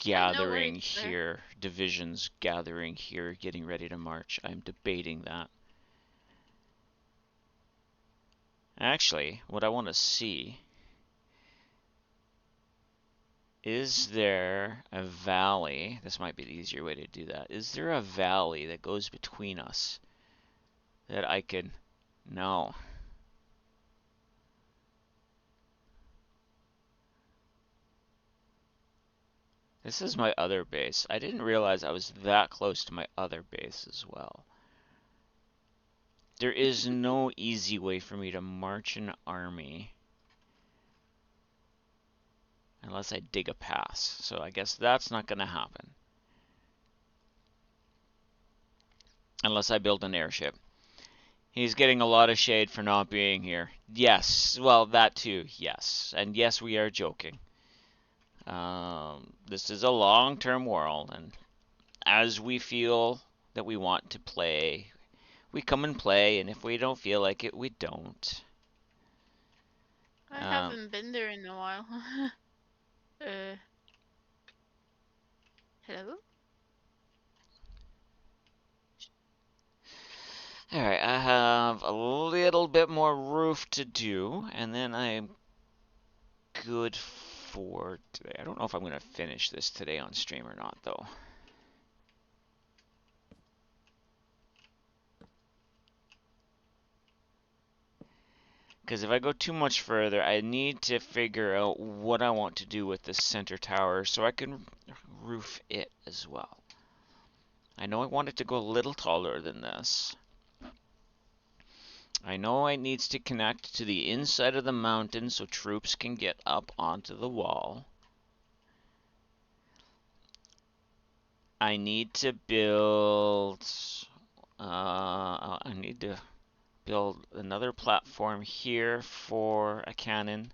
gathering here, divisions gathering here, getting ready to march. I'm debating that. Actually, what I want to see, is there a valley? This might be the easier way to do that. Is there a valley that goes between us that I can... No. This is my other base. I didn't realize I was that close to my other base as well. There is no easy way for me to march an army unless I dig a pass. So I guess that's not going to happen. Unless I build an airship. He's getting a lot of shade for not being here. Yes, well, that too, yes. And yes, we are joking. This is a long-term world, and as we feel that we want to play, we come and play, and if we don't feel like it, we don't.
I haven't been there in a while. Hello?
Alright, I have a little bit more roof to do, and then I'm good for today. I don't know if I'm going to finish this today on stream or not, though. Because if I go too much further, I need to figure out what I want to do with this center tower so I can roof it as well. I know I want it to go a little taller than this. I know it needs to connect to the inside of the mountain so troops can get up onto the wall. I need to build... I need to build another platform here for a cannon.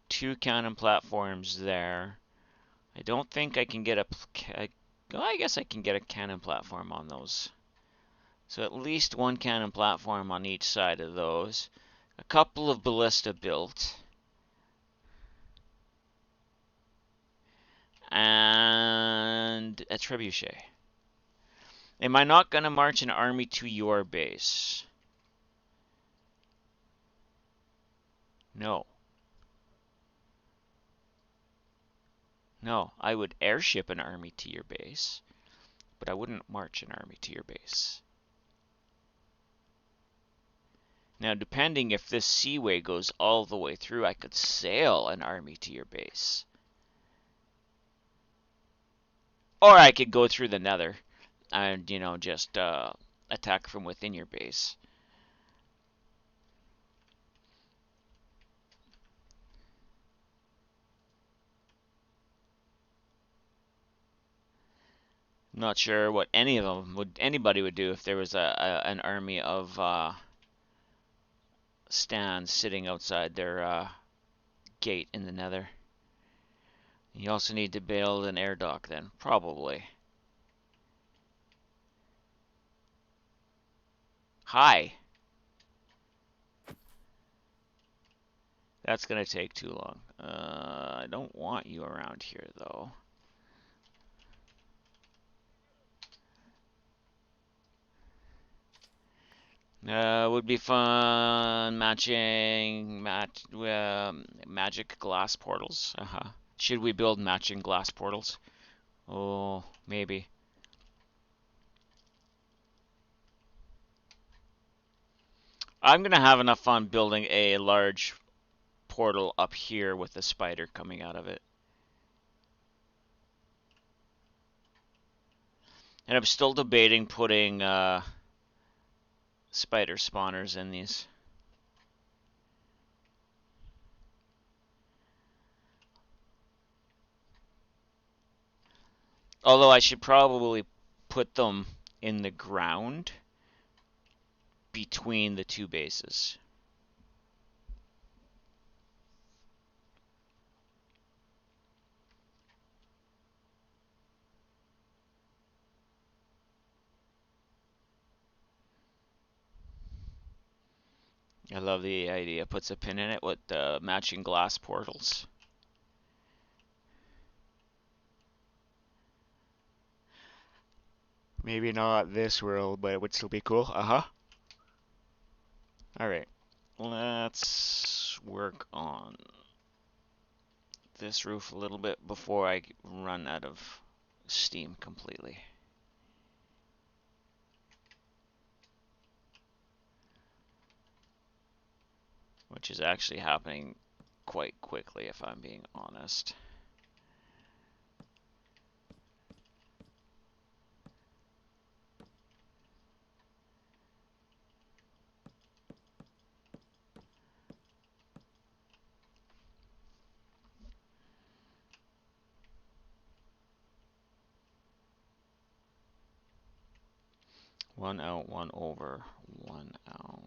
2 cannon platforms there. I don't think I can get a... Well, I guess I can get a cannon platform on those. So at least 1 cannon platform on each side of those. A couple of ballista built. And a trebuchet. Am I not going to march an army to your base? No. No, I would airship an army to your base, but I wouldn't march an army to your base. Now, depending if this seaway goes all the way through, I could sail an army to your base. Or I could go through the nether and, you know, just attack from within your base. I'm not sure what any of them anybody would do if there was an army of stands sitting outside their gate in the nether. You also need to build an air dock then, probably. Hi. That's gonna take too long. I don't want you around here though. Would be fun matching magic glass portals. Should we build matching glass portals? Oh, maybe. I'm gonna have enough fun building a large portal up here with a spider coming out of it. And I'm still debating putting spider spawners in these. Although I should probably put them in the ground between the 2 bases. I love the idea. Puts a pin in it with the matching glass portals. Maybe not this world, but it would still be cool. Alright. Let's work on this roof a little bit before I run out of steam completely. Which is actually happening quite quickly, if I'm being honest. One out, one over, one out.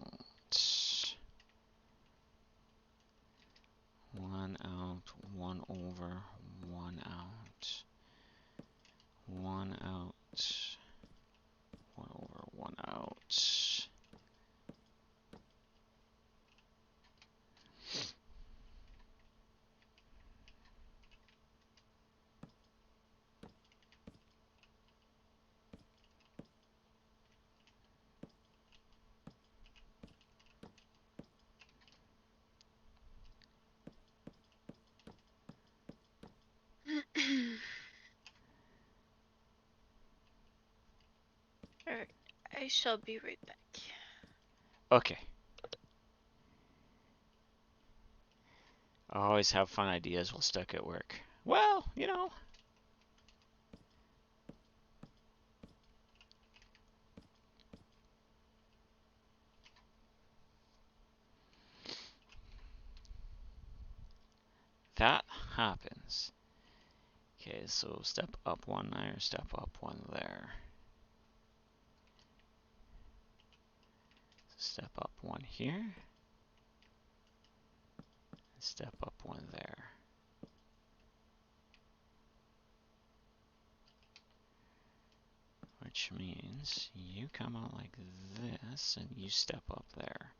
One out, one over, one out. One out, one over, one out.
Alright, I shall be right back.
Okay. I always have fun ideas while stuck at work. Well, you know. that happens. Okay, so step up one there, step up one there. Step up one here. Step up one there. Which means you come out like this and you step up there,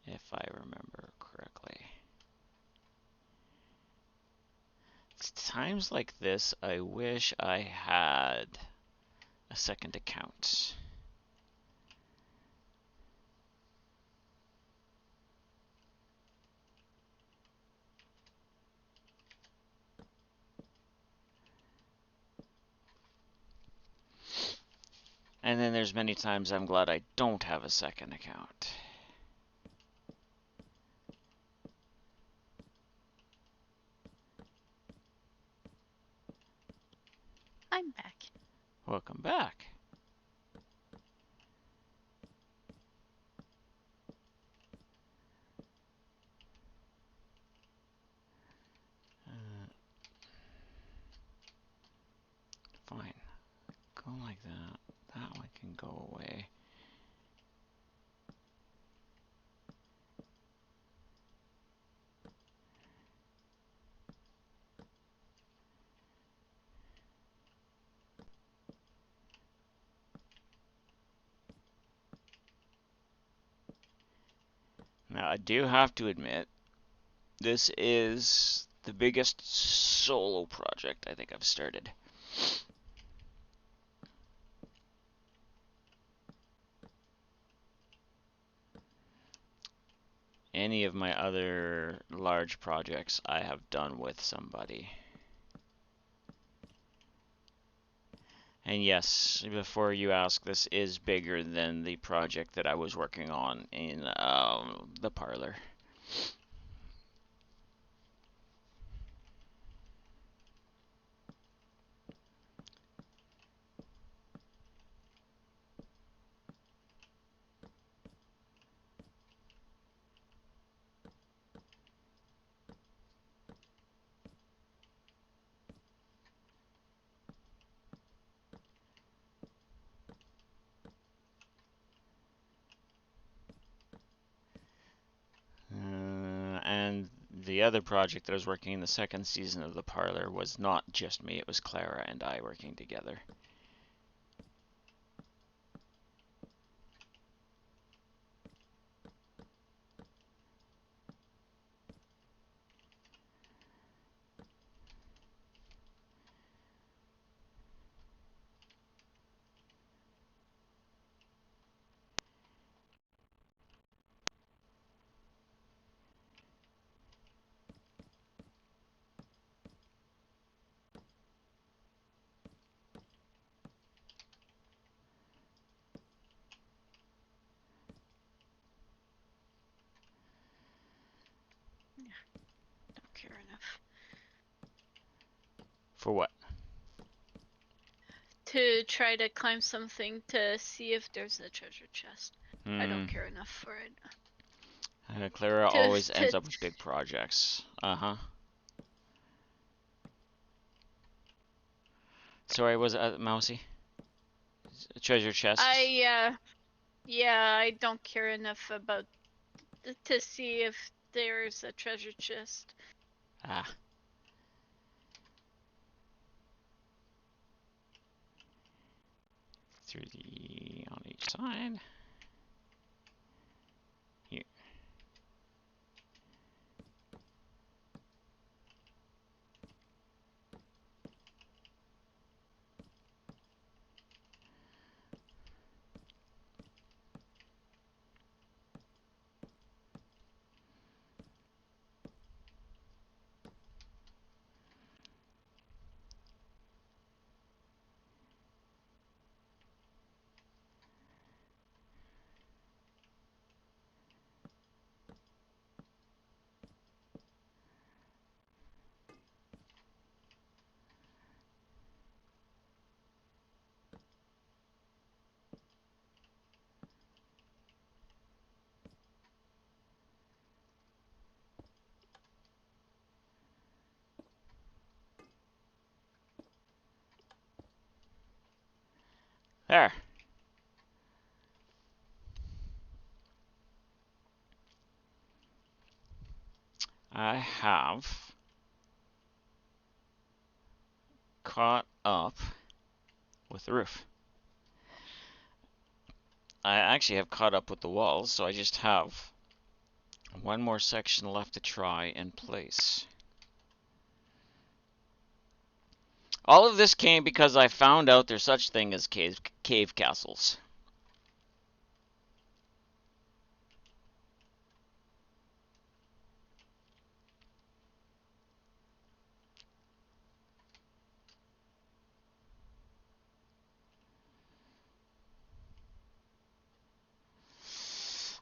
if I remember correctly. It's times like this I wish I had a second account. And then there's many times I'm glad I don't have a second account.
I'm back.
Welcome back. Fine. Go like that. That one can go away. Now, I do have to admit, this is the biggest solo project I think I've started. Any of my other large projects I have done with somebody. And yes, before you ask, this is bigger than the project that I was working on in the parlor. And the other project that I was working in the second season of the parlor was not just me, it was Clara and I working together.
Don't care enough
For what?
to try to climb something to see if there's a treasure chest. I don't care enough for it.
Clara
To-
always
to-
ends up with big projects. Uh-huh. Sorry, was it Mousy? Treasure chest?
Yeah, I don't care enough about to see if there's a treasure chest.
Ah. Through the on each side. Here. There. I have caught up with the roof. I actually have caught up with the walls, so I just have one more section left to try and place. All of this came because I found out there's such thing as cave castles.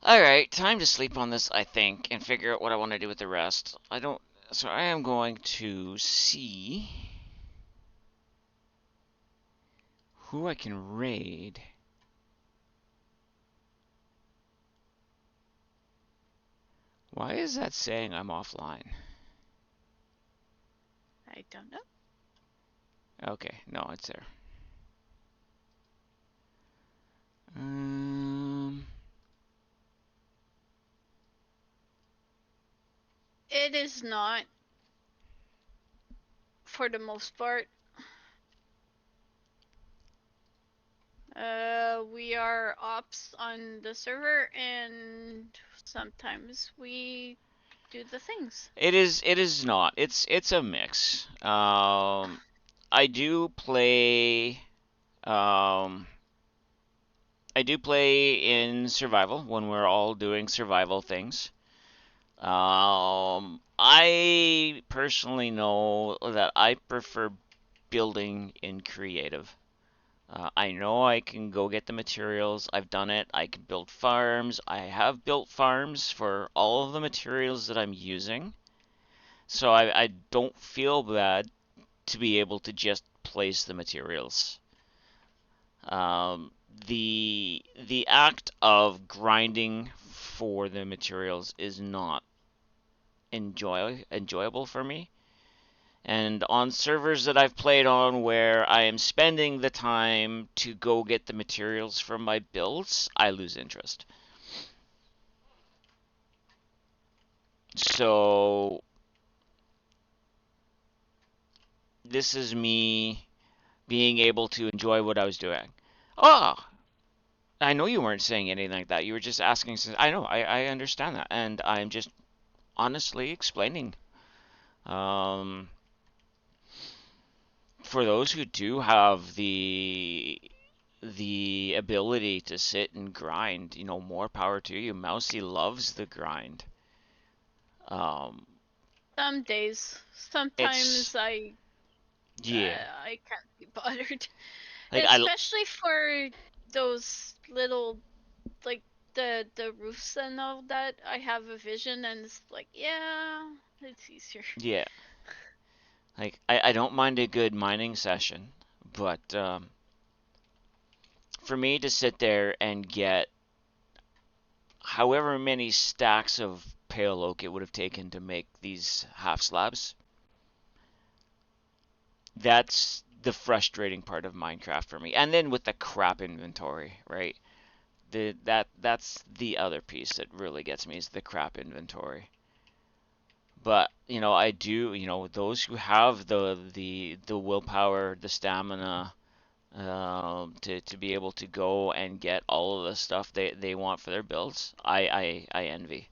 Alright, time to sleep on this, I think, and figure out what I want to do with the rest. So I am going to see who I can raid. Why is that saying I'm offline?
I don't know.
Okay, no, it's there.
It is not, for the most part. We are ops on the server, and sometimes we do the things.
It is not. It's a mix. I do play I do play in survival when we're all doing survival things. I personally know that I prefer building in creative. I know I can go get the materials. I've done it. I can build farms. I have built farms for all of the materials that I'm using. So I don't feel bad to be able to just place the materials. Um, the act of grinding for the materials is not enjoyable for me. And on servers that I've played on where I am spending the time to go get the materials from my builds, I lose interest. So this is me being able to enjoy what I was doing. Oh, I know you weren't saying anything like that. You were just asking. I know. I understand that, and I'm just honestly explaining. Um, for those who do have the ability to sit and grind, more power to you. Mousy loves the grind. Um,
Some days, sometimes
it's yeah,
I can't be bothered,
like
especially for those little, like, the roofs and all that. I have a vision, and it's like, yeah, it's easier.
yeah, like I don't mind a good mining session, but for me to sit there and get however many stacks of pale oak it would have taken to make these half slabs, that's the frustrating part of Minecraft for me. And then with the crap inventory, right? That's the other piece that really gets me is the crap inventory. But I do. Those who have the willpower, the stamina, to be able to go and get all of the stuff they want for their builds, I envy.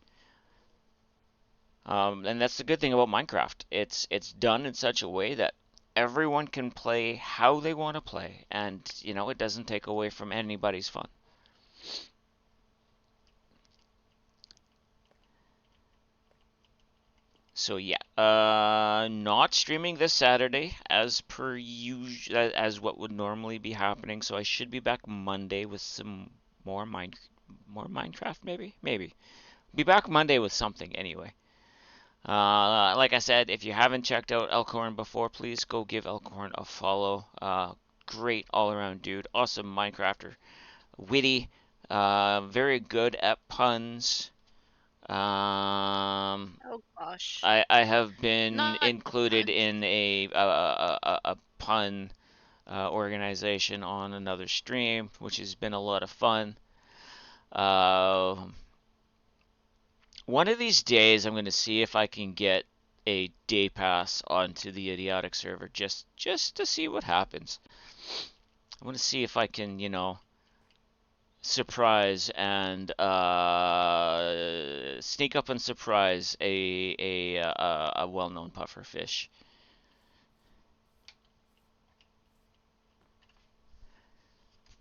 And that's the good thing about Minecraft. It's done in such a way that everyone can play how they want to play, and it doesn't take away from anybody's fun. So yeah, not streaming this Saturday as per usual, as what would normally be happening. So I should be back Monday with some more Minecraft, maybe. Be back Monday with something anyway. Like I said, if you haven't checked out Elkhorn before, please go give Elkhorn a follow. Great all-around dude, awesome Minecrafter, witty, very good at puns.
Oh gosh.
I have been
Not
included
puns.
in a pun organization on another stream, which has been a lot of fun. Uh, One of these days, I'm going to see if I can get a day pass onto the idiotic server just to see what happens. I want to see if I can, surprise and sneak up and surprise a well-known puffer fish.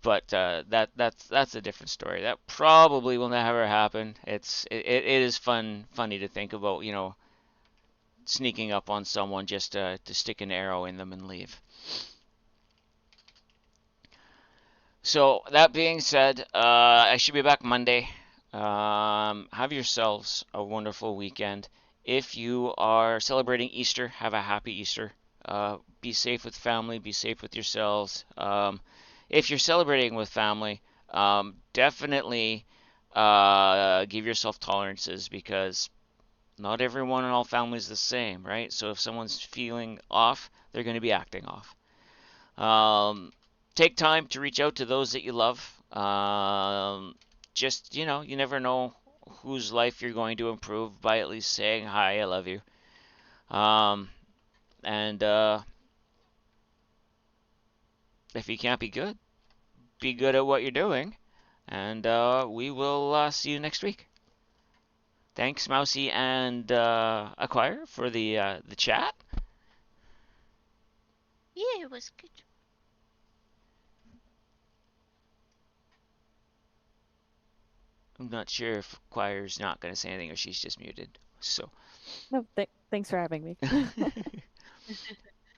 But that's a different story. That probably will never happen. It is funny to think about, sneaking up on someone just to stick an arrow in them and leave. So that being said, I should be back Monday. Have yourselves a wonderful weekend. If you are celebrating Easter, have a happy Easter. Be safe with family. Be safe with yourselves. If you're celebrating with family, definitely give yourself tolerances because not everyone in all families is the same, right? So if someone's feeling off, they're going to be acting off. Take time to reach out to those that you love. Just, you never know whose life you're going to improve by at least saying, hi, I love you. And if you can't be good at what you're doing. And we will see you next week. Thanks, Mousy and Acquire, for the chat.
Yeah, it was good.
I'm not sure if Acquire's not going to say anything or she's just muted. So.
No, thanks for having me.